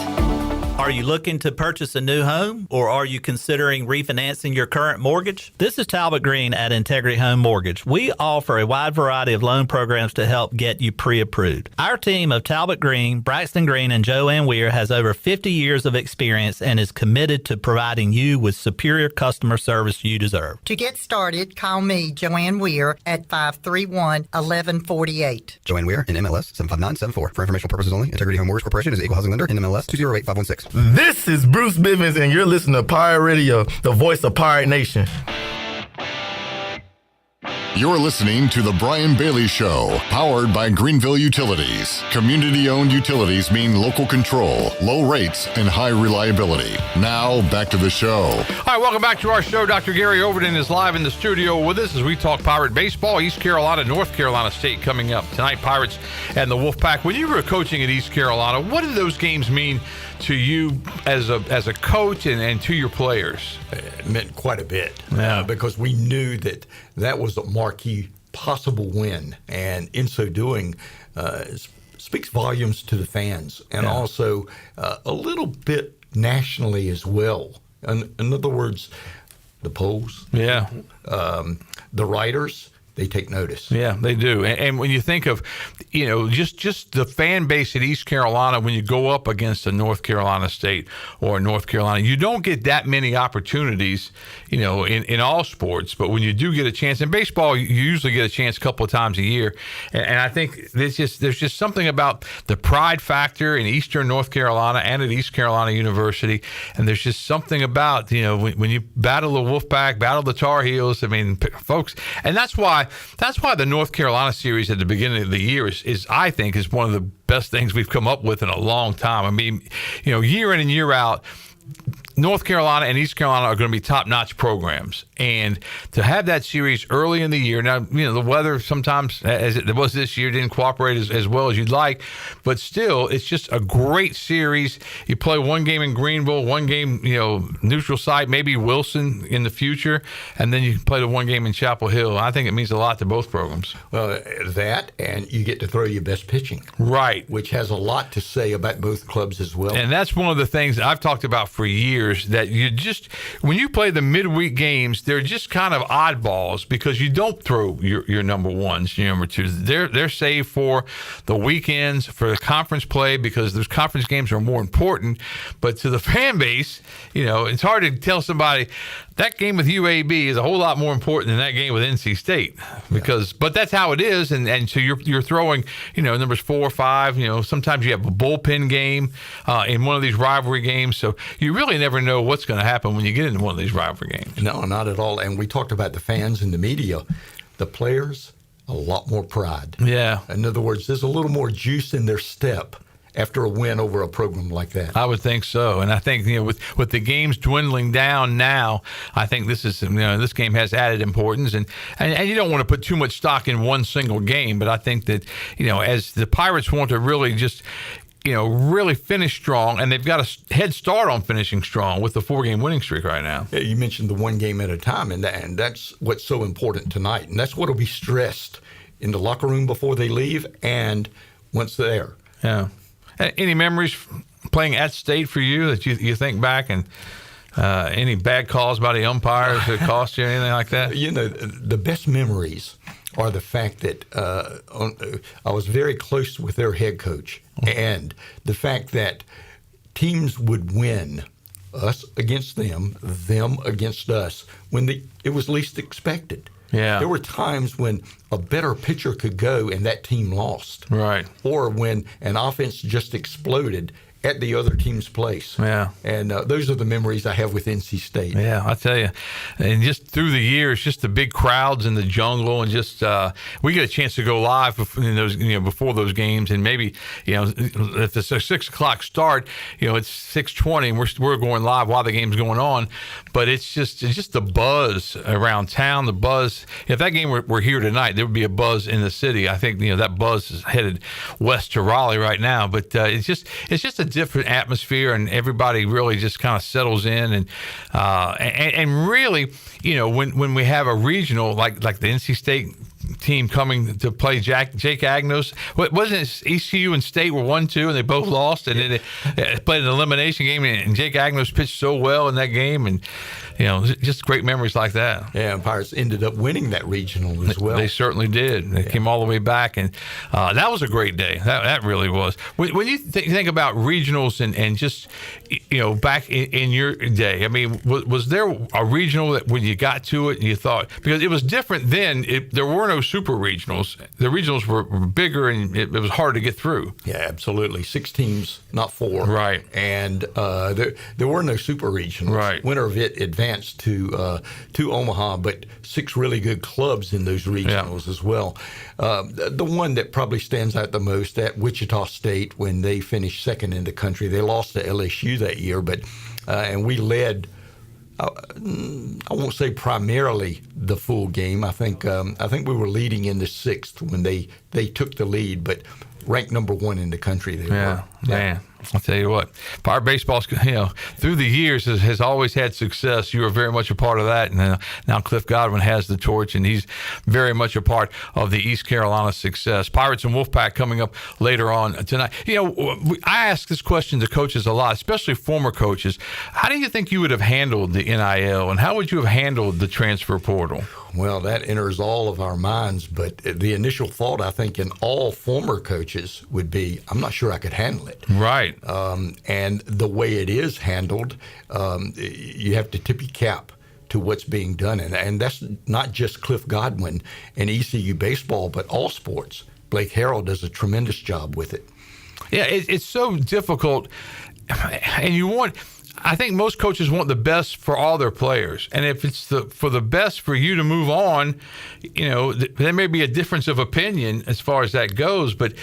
Speaker 26: Are you looking to purchase a new home, or are you considering refinancing your current mortgage? This is Talbot Green at Integrity Home Mortgage. We offer a wide variety of loan programs to help get you pre-approved. Our team of Talbot Green, Braxton Green, and Joanne Weir has over 50 years of experience and is committed to providing you with superior customer service you deserve.
Speaker 27: To get started, call me, Joanne Weir, at 531-1148.
Speaker 28: Joanne Weir in MLS 75974. For informational purposes only, Integrity Home Mortgage Corporation is an equal housing lender in MLS 208516.
Speaker 29: This is Bruce Bivens, and you're listening to Pirate Radio, the voice of Pirate Nation.
Speaker 15: You're listening to The Brian Bailey Show, powered by Greenville Utilities. Community-owned utilities mean local control, low rates, and high reliability. Now, back to the show.
Speaker 9: All right, welcome back to our show. Dr. Gary Overton is live in the studio with us as we talk Pirate baseball. East Carolina, North Carolina State coming up tonight. Pirates and the Wolfpack. When you were coaching at East Carolina, what did those games mean to you as a coach and to your players?
Speaker 16: It meant quite a bit because we knew that was a marquee possible win, and in so doing speaks volumes to the fans and also a little bit nationally as well. In other words, the polls, the writers, they take notice.
Speaker 9: Yeah, they do. And when you think of, just the fan base at East Carolina, when you go up against a North Carolina State or North Carolina, you don't get that many opportunities, in all sports. But when you do get a chance, in baseball, you usually get a chance a couple of times a year. And I think there's just something about the pride factor in Eastern North Carolina and at East Carolina University. And there's just something about, when you battle the Wolfpack, battle the Tar Heels, I mean, folks, and that's why the North Carolina series at the beginning of the year is I think is one of the best things we've come up with in a long time. I mean, year in and year out, North Carolina and East Carolina are going to be top-notch programs. And to have that series early in the year, now, the weather sometimes, as it was this year, didn't cooperate as well as you'd like. But still, it's just a great series. You play one game in Greenville, one game, neutral site, maybe Wilson in the future, and then you play the one game in Chapel Hill. I think it means a lot to both programs.
Speaker 16: Well, that, and you get to throw your best pitching.
Speaker 9: Right.
Speaker 16: Which has a lot to say about both clubs as well.
Speaker 9: And that's one of the things that I've talked about for years, that when you play the midweek games, they're just kind of oddballs because you don't throw your number ones, your number twos. They're saved for the weekends, for the conference play, because those conference games are more important. But to the fan base, it's hard to tell somebody that game with UAB is a whole lot more important than that game with NC State, but that's how it is. And so you're throwing, numbers 4 or 5, sometimes you have a bullpen game in one of these rivalry games. So you really never know what's going to happen when you get into one of these rivalry games.
Speaker 16: No, not at all. And we talked about the fans and the media. The players, a lot more pride.
Speaker 9: Yeah.
Speaker 16: In other words, there's a little more juice in their step after a win over a program like that.
Speaker 9: I would think so. And I think, with the games dwindling down now, I think this game has added importance. And you don't want to put too much stock in one single game, but I think that, as the Pirates want to really just really finish strong, and they've got a head start on finishing strong with the 4-game winning streak right now.
Speaker 16: Yeah, you mentioned the one game at a time, and that's what's so important tonight. And that's what will be stressed in the locker room before they leave and once they're there.
Speaker 9: Yeah. Any memories playing at State for you that you think back, and any bad calls by the umpires that cost you, anything like that?
Speaker 16: The best memories are the fact that I was very close with their head coach, and the fact that teams would win, us against them against us, when it was least expected.
Speaker 9: Yeah.
Speaker 16: There were times when a better pitcher could go and that team lost.
Speaker 9: Right.
Speaker 16: Or when an offense just exploded at the other team's place.
Speaker 9: Yeah.
Speaker 16: And those are the memories I have with NC State.
Speaker 9: Yeah, I tell you. And just through the years, just the big crowds in the jungle, and just we get a chance to go live before those games, and maybe if it's a 6 o'clock start, it's 6:20, and we're going live while the game's going on. But it's just the buzz around town, the buzz. If that game were here tonight, there would be a buzz in the city. I think that buzz is headed west to Raleigh right now. But it's just a different atmosphere, and everybody really just kind of settles in, and really, when we have a regional like the NC State team coming to play Jake Agnos, wasn't it ECU and State were 1-2 and they both lost, and then they played an elimination game, and Jake Agnos pitched so well in that game, and just great memories like that.
Speaker 16: Yeah, and Pirates ended up winning that regional as well.
Speaker 9: They certainly did. They came all the way back, and that was a great day. That really was. When you think about regionals and just back in your day, I mean, was there a regional that when you got to it and you thought, because it was different then, there were no super regionals. The regionals were bigger, and it was hard to get through.
Speaker 16: Yeah, absolutely. 6 teams, not 4.
Speaker 9: Right.
Speaker 16: And there were no super regionals.
Speaker 9: Right.
Speaker 16: Winner of it advanced to Omaha, but 6 really good clubs in those regionals as well. The one that probably stands out the most at Wichita State, when they finished second in the country. They lost to LSU that year, but and we led. I won't say primarily the full game. I think we were leading in the 6th when they took the lead, but ranked number 1 in the country. They were.
Speaker 9: Man. I'll tell you what, Pirate baseball, through the years has always had success. You are very much a part of that, and now Cliff Godwin has the torch, and he's very much a part of the East Carolina success. Pirates and Wolfpack coming up later on tonight. I ask this question to coaches a lot, especially former coaches. How do you think you would have handled the NIL, and how would you have handled the transfer portal?
Speaker 16: Well, that enters all of our minds, but the initial thought, I think, in all former coaches would be, I'm not sure I could handle it.
Speaker 9: Right.
Speaker 16: And the way it is handled, you have to tip your cap to what's being done. And that's not just Cliff Godwin and ECU baseball, but all sports. Blake Harrell does a tremendous job with it.
Speaker 9: Yeah, it's so difficult. And I think most coaches want the best for all their players. And if it's for the best for you to move on, there may be a difference of opinion as far as that goes. But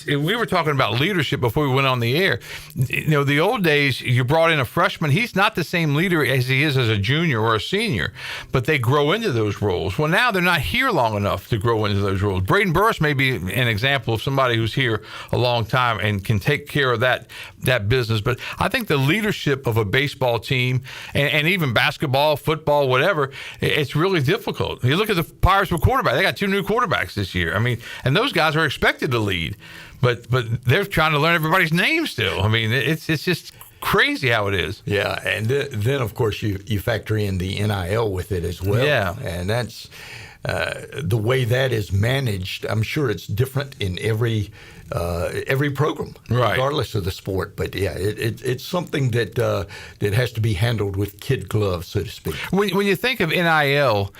Speaker 9: we were talking about leadership before we went on the air. The old days, you brought in a freshman. He's not the same leader as he is as a junior or a senior, but they grow into those roles. Well, now they're not here long enough to grow into those roles. Braden Burris may be an example of somebody who's here a long time and can take care of that business. But I think the leadership of a baseball team and even basketball, football, whatever, it's really difficult. You look at the Pirates with quarterback. They got 2 new quarterbacks this year. I mean, and those guys are expected to lead, but they're trying to learn everybody's name still. I mean, it's just crazy how it is.
Speaker 16: Yeah, and then of course you factor in the NIL with it as well.
Speaker 9: Yeah,
Speaker 16: and that's the way that is managed. I'm sure it's different in every program,
Speaker 9: right,
Speaker 16: regardless of the sport. But yeah, it's something that has to be handled with kid gloves, so to speak.
Speaker 9: When you think of NIL,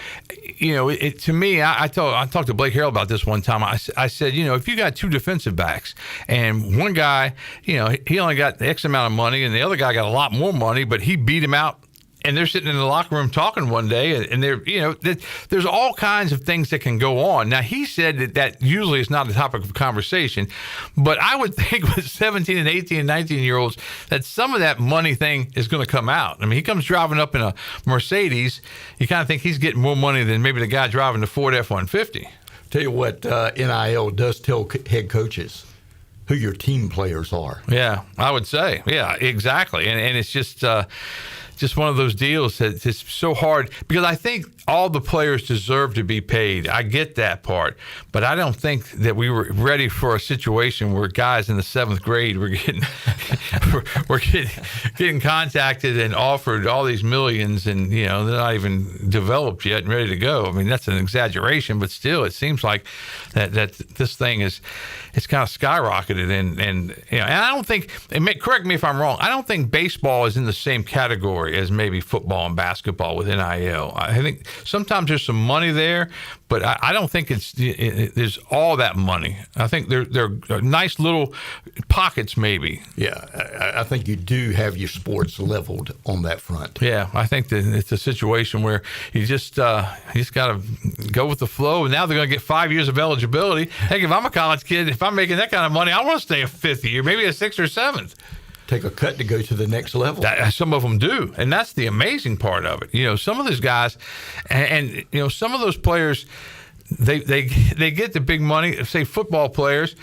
Speaker 9: to me, I talked to Blake Harrell about this one time. I said, if you got 2 defensive backs and one guy, he only got X amount of money, and the other guy got a lot more money, but he beat him out. And they're sitting in the locker room talking one day, and there's all kinds of things that can go on. Now, he said that usually is not a topic of conversation, but I would think with 17 and 18 and 19-year-olds that some of that money thing is going to come out. I mean, he comes driving up in a Mercedes. You kind of think he's getting more money than maybe the guy driving the Ford F-150.
Speaker 16: Tell you what, NIL does tell head coaches who your team players are.
Speaker 9: Yeah, I would say. Yeah, exactly. And it's just one of those deals that it's so hard, because I think all the players deserve to be paid. I get that part, but I don't think that we were ready for a situation where guys in the 7th grade were getting contacted and offered all these millions, and they're not even developed yet and ready to go. I mean, that's an exaggeration, but still, it seems like that this thing it's kind of skyrocketed, and I don't think, correct me if I'm wrong, I don't think baseball is in the same category as maybe football and basketball with NIL. I think sometimes there's some money there, but I don't think there's all that money. I think they're nice little pockets maybe.
Speaker 16: Yeah, I think you do have your sports leveled on that front.
Speaker 9: Yeah, I think that it's a situation where you just got to go with the flow, and now they're going to get 5 years of eligibility. Heck, if I'm a college kid, if I'm making that kind of money, I want to stay a 5th year, maybe a 6th or 7th.
Speaker 16: Take a cut to go to the next level.
Speaker 9: Some of them do, and that's the amazing part of it. Some of those guys, and some of those players, they get the big money, say football players,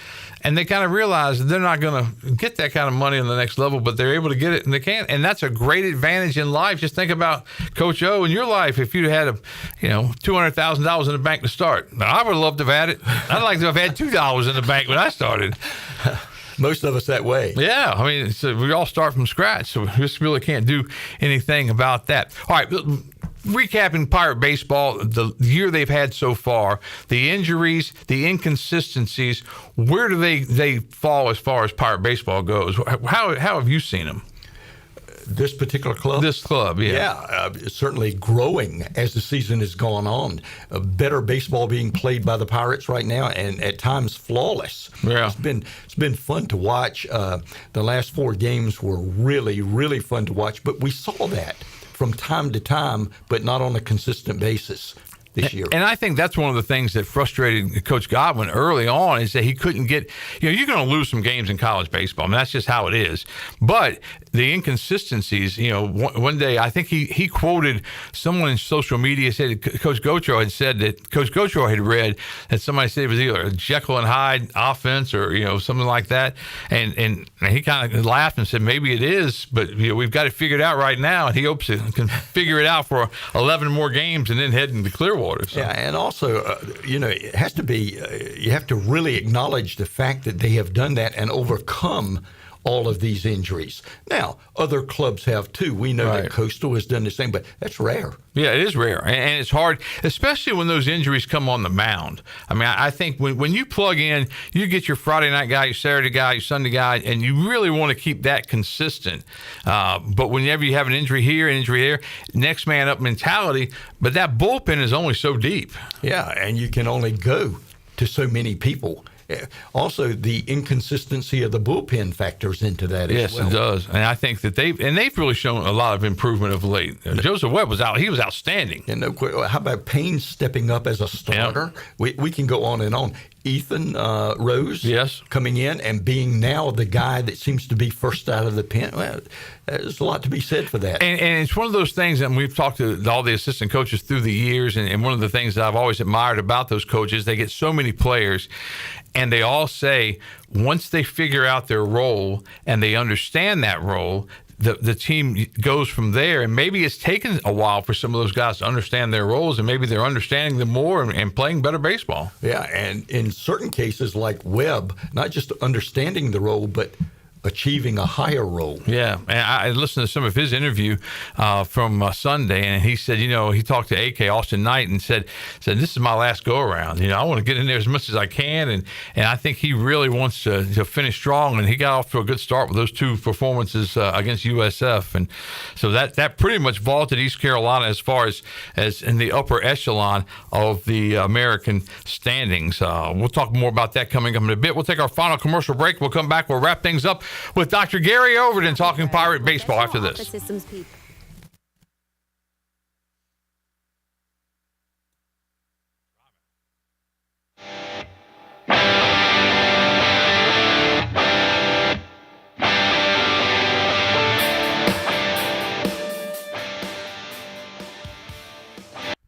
Speaker 9: and they kind of realize they're not going to get that kind of money on the next level, but they're able to get it, and they can, and that's a great advantage in life. Just think about Coach O in your life. If you'd had $200,000 in the bank to start, now, I would have loved to have had it. I'd like to have had $2 in the bank when I started.
Speaker 16: Most of us that way.
Speaker 9: Yeah, I mean, we all start from scratch, so we just really can't do anything about that. All right, recapping Pirate baseball, the year they've had so far, the injuries, the inconsistencies, where do they fall as far as Pirate baseball goes? How have you seen them?
Speaker 16: This particular club?
Speaker 9: This club, yeah.
Speaker 16: Yeah, certainly growing as the season has gone on. Better baseball being played by the Pirates right now, and at times flawless.
Speaker 9: Yeah.
Speaker 16: It's been fun to watch. The last 4 games were really, really fun to watch, but we saw that from time to time, but not on a consistent basis this year.
Speaker 9: And I think that's one of the things that frustrated Coach Godwin early on, is that he couldn't get, you're going to lose some games in college baseball. I mean, that's just how it is. But the inconsistencies, one day I think he quoted someone in social media, said Coach Gotro had said that Coach Gotro had read that somebody said it was either a Jekyll and Hyde offense or, something like that. And he kind of laughed and said, maybe it is, but we've got it figured out right now. And he hopes to can figure it out for 11 more games and then head into Clearwater. So.
Speaker 16: Yeah, and also, it has to be, you have to really acknowledge the fact that they have done that and overcome all of these injuries. Now, other clubs have too. We know that Coastal has done the same, but that's rare.
Speaker 9: Yeah, it is rare, and it's hard, especially when those injuries come on the mound. I mean, I think when you plug in, you get your Friday night guy, your Saturday guy, your Sunday guy, and you really want to keep that consistent. But whenever you have an injury here, an injury there, next man up mentality, but that bullpen is only so deep.
Speaker 16: Yeah, and you can only go to so many people. Also, the inconsistency of the bullpen factors into that as well.
Speaker 9: Yes, it does. And I think that they've really shown a lot of improvement of late. Joseph Webb was out. He was outstanding.
Speaker 16: And how about Payne stepping up as a starter? Yep. We can go on and on. Ethan Rose coming in and being now the guy that seems to be first out of the pen. Well, there's a lot to be said for that.
Speaker 9: And it's one of those things, and we've talked to all the assistant coaches through the years, and one of the things that I've always admired about those coaches, they get so many players, and they all say once they figure out their role and they understand that role, the team goes from there. And maybe it's taken a while for some of those guys to understand their roles, and maybe they're understanding them more and playing better baseball.
Speaker 16: Yeah, and in certain cases like Webb, not just understanding the role, but achieving a higher role.
Speaker 9: Yeah, and I listened to some of his interview from Sunday, and he said, he talked to AK Austin Knight and said, this is my last go around. I want to get in there as much as I can, and I think he really wants to finish strong, and he got off to a good start with those two performances against USF, and so that pretty much vaulted East Carolina as far as in the upper echelon of the American standings. We'll talk more about that coming up in a bit. We'll take our final commercial break. We'll come back. We'll wrap things up with Dr. Gary Overton talking Pirate baseball after this.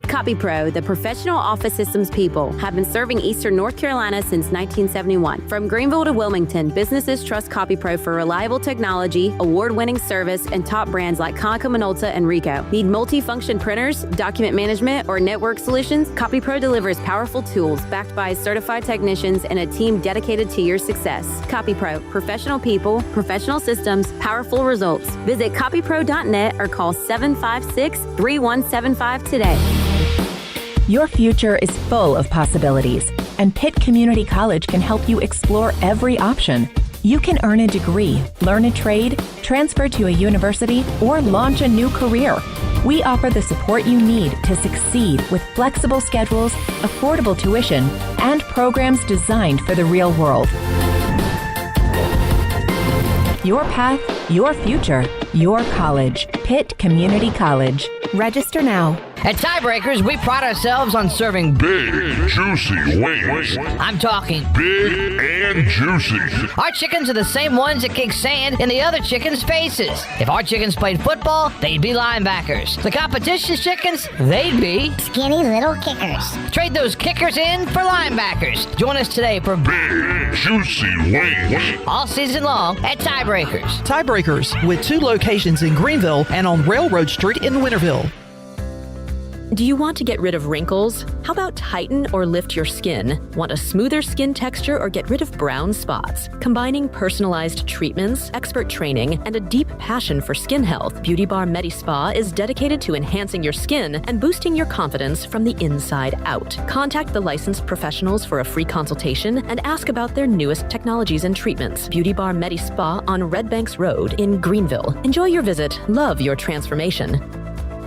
Speaker 8: CopyPro, the professional office systems people, have been serving Eastern North Carolina since 1971. From Greenville to Wilmington, businesses trust CopyPro for reliable technology, award-winning service, and top brands like Konica Minolta and Ricoh. Need multi-function printers, document management, or network solutions? CopyPro delivers powerful tools backed by certified technicians and a team dedicated to your success. CopyPro, professional people, professional systems, powerful results. Visit copypro.net or call 756-3175 today.
Speaker 13: Your future is full of possibilities, and Pitt Community College can help you explore every option. You can earn a degree, learn a trade, transfer to a university, or launch a new career. We offer the support you need to succeed with flexible schedules, affordable tuition, and programs designed for the real world. Your path, your future, your college. Pitt Community College. Register now.
Speaker 14: At Tiebreakers, we pride ourselves on serving
Speaker 17: big, juicy wings.
Speaker 14: I'm talking
Speaker 17: big and juicy.
Speaker 14: Our chickens are the same ones that kick sand in the other chickens' faces. If our chickens played football, they'd be linebackers. The competition's chickens, they'd be
Speaker 18: skinny little kickers.
Speaker 14: Trade those kickers in for linebackers. Join us today for
Speaker 17: big, juicy wings.
Speaker 14: All season long at Tiebreakers.
Speaker 7: Tiebreakers, with 2 locations in Greenville and on Railroad Street in Winterville.
Speaker 19: Do you want to get rid of wrinkles? How about tighten or lift your skin? Want a smoother skin texture or get rid of brown spots? Combining personalized treatments, expert training, and a deep passion for skin health, Beauty Bar Medi-Spa is dedicated to enhancing your skin and boosting your confidence from the inside out. Contact the licensed professionals for a free consultation and ask about their newest technologies and treatments. Beauty Bar Medi-Spa on Red Banks Road in Greenville. Enjoy your visit. Love your transformation.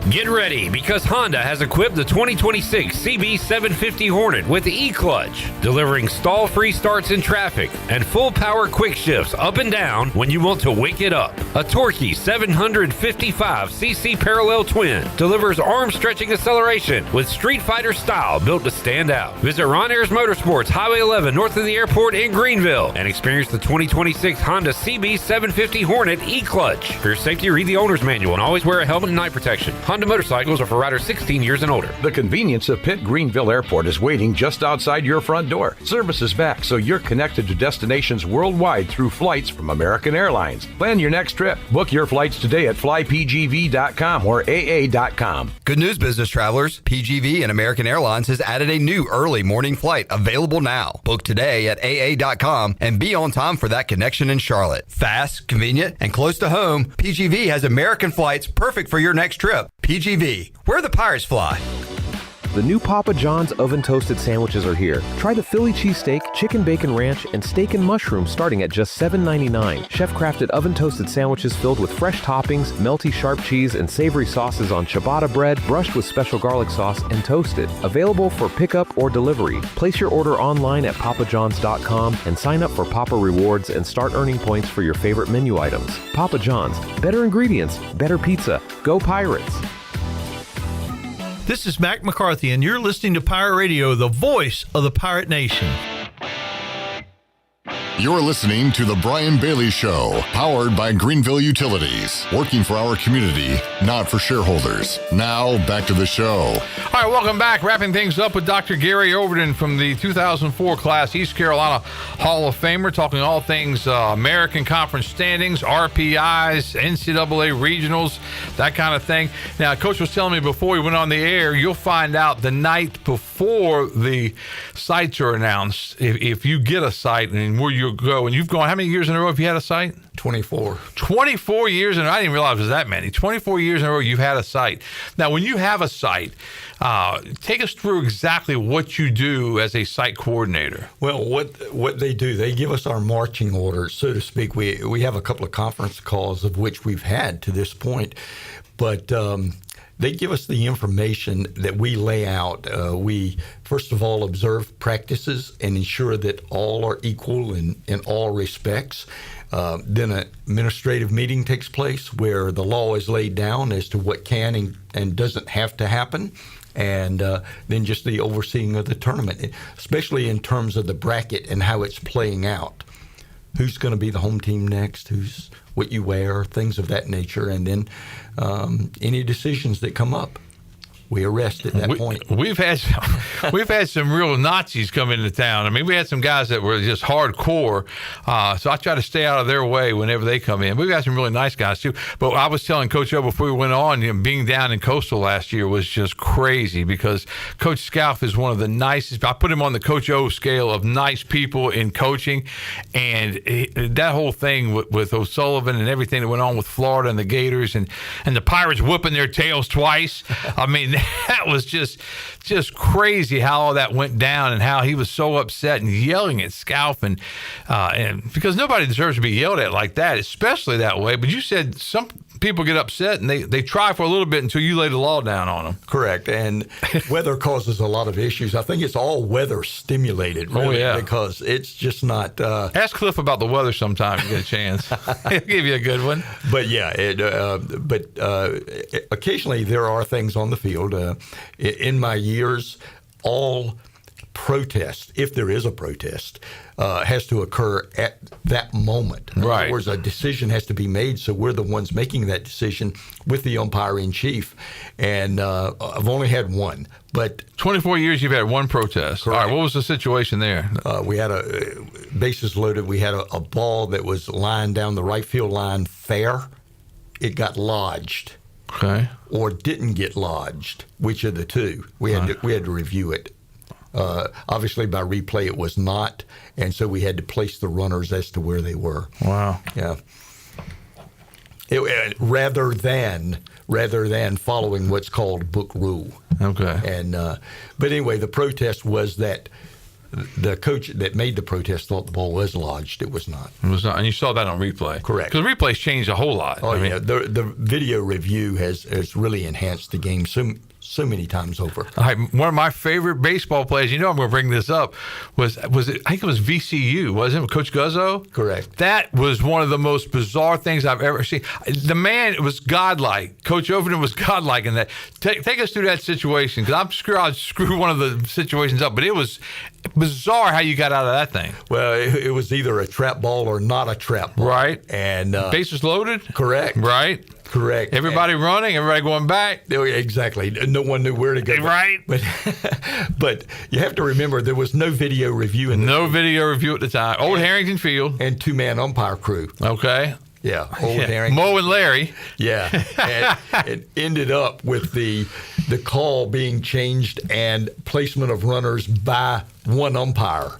Speaker 20: Get ready, because Honda has equipped the 2026 CB750 Hornet with the E-Clutch, delivering stall-free starts in traffic and full-power quick shifts up and down when you want to wake it up. A torquey 755cc parallel twin delivers arm-stretching acceleration with Street Fighter style built to stand out. Visit Ron Ayers Motorsports, Highway 11 north of the airport in Greenville, and experience the 2026 Honda CB750 Hornet E-Clutch. For your safety, read the owner's manual and always wear a helmet and night protection. Honda motorcycles are for riders 16 years and older.
Speaker 1: The convenience of Pitt Greenville Airport is waiting just outside your front door. Service is back, so you're connected to destinations worldwide through flights from American Airlines. Plan your next trip. Book your flights today at flypgv.com or aa.com.
Speaker 28: Good news, business travelers. PGV and American Airlines has added a new early morning flight available now. Book today at aa.com and be on time for that connection in Charlotte. Fast, convenient, and close to home, PGV has American flights perfect for your next trip. PGV, where the Pirates fly.
Speaker 2: The new Papa John's oven toasted sandwiches are here. Try the Philly cheesesteak, chicken bacon ranch, and steak and mushroom starting at just $7.99. Chef-crafted oven toasted sandwiches filled with fresh toppings, melty sharp cheese, and savory sauces on ciabatta bread, brushed with special garlic sauce, and toasted. Available for pickup or delivery. Place your order online at papajohns.com and sign up for Papa Rewards and start earning points for your favorite menu items. Papa John's. Better ingredients, better pizza. Go Pirates!
Speaker 3: This is Mac McCarthy, and you're listening to Pirate Radio, the voice of the Pirate Nation.
Speaker 15: You're listening to The Brian Bailey Show, powered by Greenville Utilities, working for our community, not for shareholders. Now, back to the show.
Speaker 9: All right, welcome back. Wrapping things up with Dr. Gary Overton from the 2004 class, East Carolina Hall of Famer, talking all things American Conference standings, RPIs, NCAA regionals, that kind of thing. Now, Coach was telling me before we went on the air, you'll find out the night before the sites are announced, if you get a site and where you go. And you've gone, how many years in a row have you had a site?
Speaker 16: 24.
Speaker 9: 24 years, and I didn't realize it was that many. 24 years in a row you've had a site. Now, when you have a site, take us through exactly what you do as a site coordinator.
Speaker 16: Well, what they do, they give us our marching orders, so to speak. We have a couple of conference calls of which we've had to this point, but they give us the information that we lay out. We, first of all, observe practices and ensure that all are equal in all respects. Then an administrative meeting takes place where the law is laid down as to what can and doesn't have to happen. And then just the overseeing of the tournament, especially in terms of the bracket and how it's playing out. Who's going to be the home team next? What you wear, things of that nature. And then any decisions that come up, we arrest at that point.
Speaker 9: We've had some real Nazis come into town. I mean, we had some guys that were just hardcore. So I try to stay out of their way whenever they come in. We've got some really nice guys too. But I was telling Coach O before we went on, being down in Coastal last year was just crazy because Coach Scalf is one of the nicest. I put him on the Coach O scale of nice people in coaching, and that whole thing with O'Sullivan and everything that went on with Florida and the Gators and the Pirates whooping their tails twice. I mean, that was just crazy how all that went down and how he was so upset and yelling at Scalf and because nobody deserves to be yelled at like that, especially that way. But you said some people get upset and they try for a little bit until you lay the law down on them.
Speaker 16: Correct. And weather causes a lot of issues. I think it's all weather stimulated, really, because it's just not.
Speaker 9: Ask Cliff about the weather sometime if you get a chance. He'll give you a good one.
Speaker 16: But yeah, occasionally there are things on the field. In my years, all protest, if there is a protest, has to occur at that moment. In other words, a decision has to be made, so we're the ones making that decision with the umpire-in-chief. And I've only had one. But
Speaker 9: 24 years you've had one protest. Correct. All right, what was the situation there?
Speaker 16: We had bases loaded. We had a ball that was lined down the right field line fair. It got lodged.
Speaker 9: Okay.
Speaker 16: Or didn't get lodged, which of the two. We had to review it. Obviously, by replay, it was not, and so we had to place the runners as to where they were.
Speaker 9: Wow.
Speaker 16: Yeah. Rather than following what's called book rule.
Speaker 9: Okay.
Speaker 16: And but anyway, the protest was that the coach that made the protest thought the ball was lodged. It was not.
Speaker 9: It was not, and you saw that on replay.
Speaker 16: Correct.
Speaker 9: Because replay's changed a whole lot.
Speaker 16: Oh, yeah. The video review has really enhanced the game so many times over.
Speaker 9: All right, one of my favorite baseball plays, I'm going to bring this up, was it, I think it was VCU, wasn't it, Coach Guzzo?
Speaker 16: Correct.
Speaker 9: That was one of the most bizarre things I've ever seen. The man was godlike. Coach Overton was godlike in that. Take us through that situation, because I'll screw one of the situations up, but it was bizarre how you got out of that thing.
Speaker 16: Well, it was either a trap ball or not a trap ball.
Speaker 9: Right.
Speaker 16: And
Speaker 9: bases loaded?
Speaker 16: Correct.
Speaker 9: Right.
Speaker 16: Correct.
Speaker 9: Everybody running, everybody going back.
Speaker 16: Exactly. No one knew where to go.
Speaker 9: Right.
Speaker 16: But you have to remember there was no video review in
Speaker 9: No video review at the time. Old Harrington Field.
Speaker 16: And 2-man umpire crew.
Speaker 9: Okay.
Speaker 16: Yeah. Old Harrington.
Speaker 9: Mo and Larry.
Speaker 16: Yeah. And it ended up with the call being changed and placement of runners by one umpire.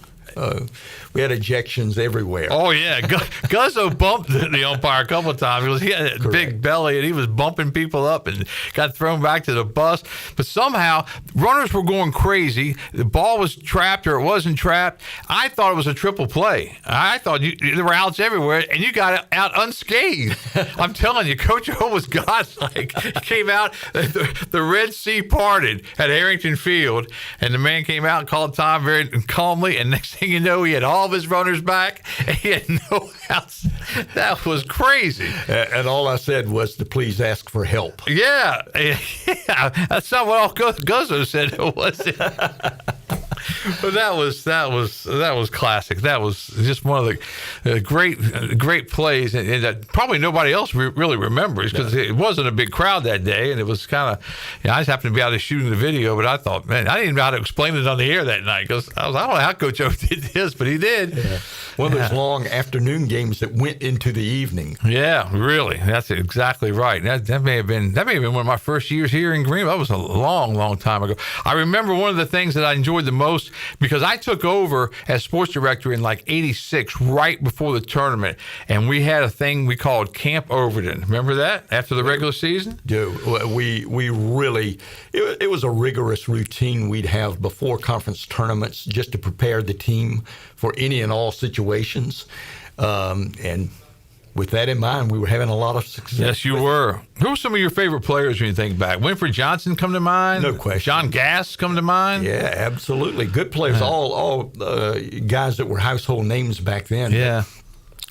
Speaker 16: We had ejections everywhere.
Speaker 9: Oh, yeah. Guzzo bumped the umpire a couple of times because he had a big belly and he was bumping people up and got thrown back to the bus. But somehow, runners were going crazy. The ball was trapped or it wasn't trapped. I thought it was a triple play. I thought there were outs everywhere, and you got out unscathed. I'm telling you, Coach O was godlike. He came out, the Red Sea parted at Harrington Field, and the man came out and called time very calmly, and next thing you know, he had all of his runners back, and he had no outs. That was crazy.
Speaker 16: And all I said was to please ask for help.
Speaker 9: Yeah. That's not what all Guzzo said, was it? But that was classic. That was just one of the great plays, and that probably nobody else really remembers because it wasn't a big crowd that day, and it was kind of. I just happened to be out there shooting the video, but I thought, man, I didn't even know how to explain it on the air that night because I don't know how Coach O did this, but he did.
Speaker 16: Yeah. One of those long afternoon games that went into the evening.
Speaker 9: Yeah, really. That's exactly right. That may have been one of my first years here in Greenville. That was a long time ago. I remember one of the things that I enjoyed the most because I took over as sports director in like '86, right before the tournament, and we had a thing we called Camp Overton. Remember that after the regular season?
Speaker 16: We really it was a rigorous routine we'd have before conference tournaments just to prepare the team for any and all situations, and with that in mind, we were having a lot of success.
Speaker 9: Yes, you were. Who were some of your favorite players when you think back? Winfred Johnson come to mind?
Speaker 16: No question.
Speaker 9: John Gass come to mind?
Speaker 16: Yeah, absolutely. Good players. All guys that were household names back then.
Speaker 9: Yeah.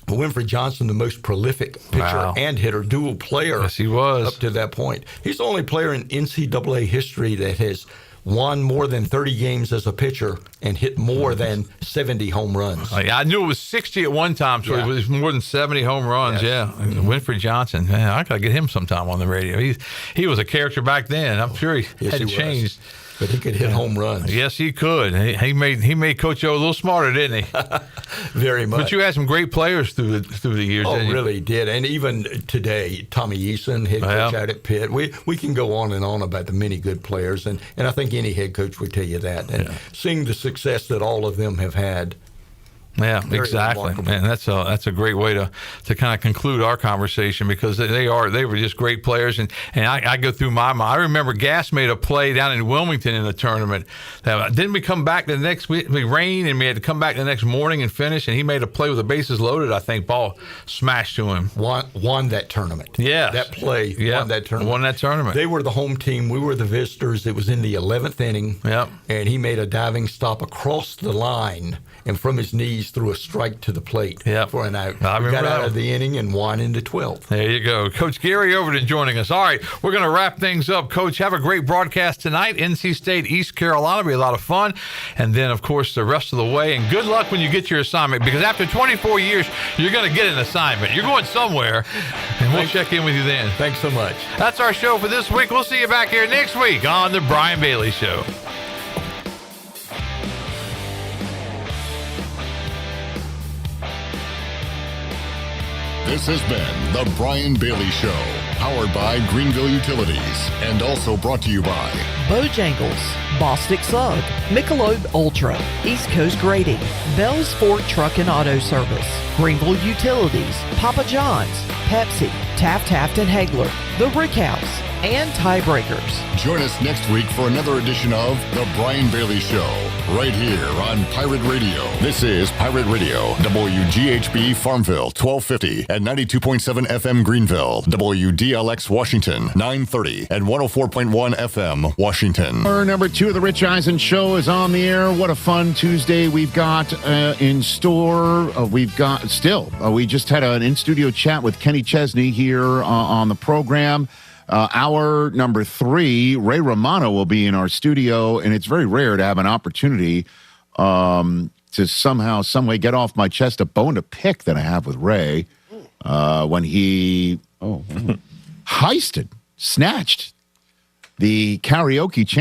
Speaker 16: But Winfred Johnson, the most prolific pitcher and hitter, dual player.
Speaker 9: Yes, he was.
Speaker 16: Up to that point. He's the only player in NCAA history that has won more than 30 games as a pitcher and hit more than 70 home runs.
Speaker 9: I knew it was 60 at one time, so it was more than 70 home runs. Yes. Yeah, Winfred Johnson. Man, I got to get him sometime on the radio. He was a character back then. I'm sure he had changed.
Speaker 16: But he could hit home runs.
Speaker 9: Yes, he could. He made Coach O a little smarter, didn't he?
Speaker 16: Very much.
Speaker 9: But you had some great players through the years.
Speaker 16: Oh,
Speaker 9: didn't you?
Speaker 16: really did. And even today, Tommy Eason, head coach out at Pitt. We can go on and on about the many good players, and I think any head coach would tell you that. And seeing the success that all of them have had.
Speaker 9: Yeah,
Speaker 16: Very
Speaker 9: exactly.
Speaker 16: remarkable.
Speaker 9: And that's a great way to kind of conclude our conversation because they were just great players. And I go through my mind. I remember Gass made a play down in Wilmington in the tournament. Didn't we come back the next week? We rained and we had to come back the next morning and finish. And he made a play with the bases loaded. I think ball smashed to him.
Speaker 16: Won that tournament.
Speaker 9: Yeah,
Speaker 16: that play won that tournament.
Speaker 9: Won that tournament.
Speaker 16: They were the home team. We were the visitors. It was in the 11th inning.
Speaker 9: Yep.
Speaker 16: And he made a diving stop across the line and from his knees threw a strike to the plate for an out.
Speaker 9: I remember
Speaker 16: got out
Speaker 9: that
Speaker 16: of the inning and won into 12th.
Speaker 9: There you go. Coach Gary Overton joining us. All right, we're going to wrap things up. Coach, have a great broadcast tonight. NC State, East Carolina. It'll be a lot of fun. And then, of course, the rest of the way. And good luck when you get your assignment because after 24 years, you're going to get an assignment. You're going somewhere, and we'll check in with you then.
Speaker 16: Thanks so much.
Speaker 9: That's our show for this week. We'll see you back here next week on The Brian Bailey Show.
Speaker 15: This has been The Brian Bailey Show, powered by Greenville Utilities, and also brought to you by
Speaker 7: Bojangles, Bostic Sug, Michelob Ultra, East Coast Grading, Bell's Ford Truck and Auto Service, Greenville Utilities, Papa John's, Pepsi, Taft and Hagler, The Brick House, and Tiebreakers.
Speaker 15: Join us next week for another edition of The Brian Bailey Show, right here on Pirate Radio. This is Pirate Radio, WGHB Farmville, 1250 and 92.7 FM Greenville, WDLX Washington, 930 and 104.1 FM Washington.
Speaker 4: Number 2 of the Rich Eisen Show is on the air. What a fun Tuesday we've got in store. We just had an in-studio chat with Kenny Chesney here on the program. Hour number 3, Ray Romano will be in our studio, and it's very rare to have an opportunity to somehow, some way get off my chest a bone to pick that I have with Ray when he snatched the karaoke champion.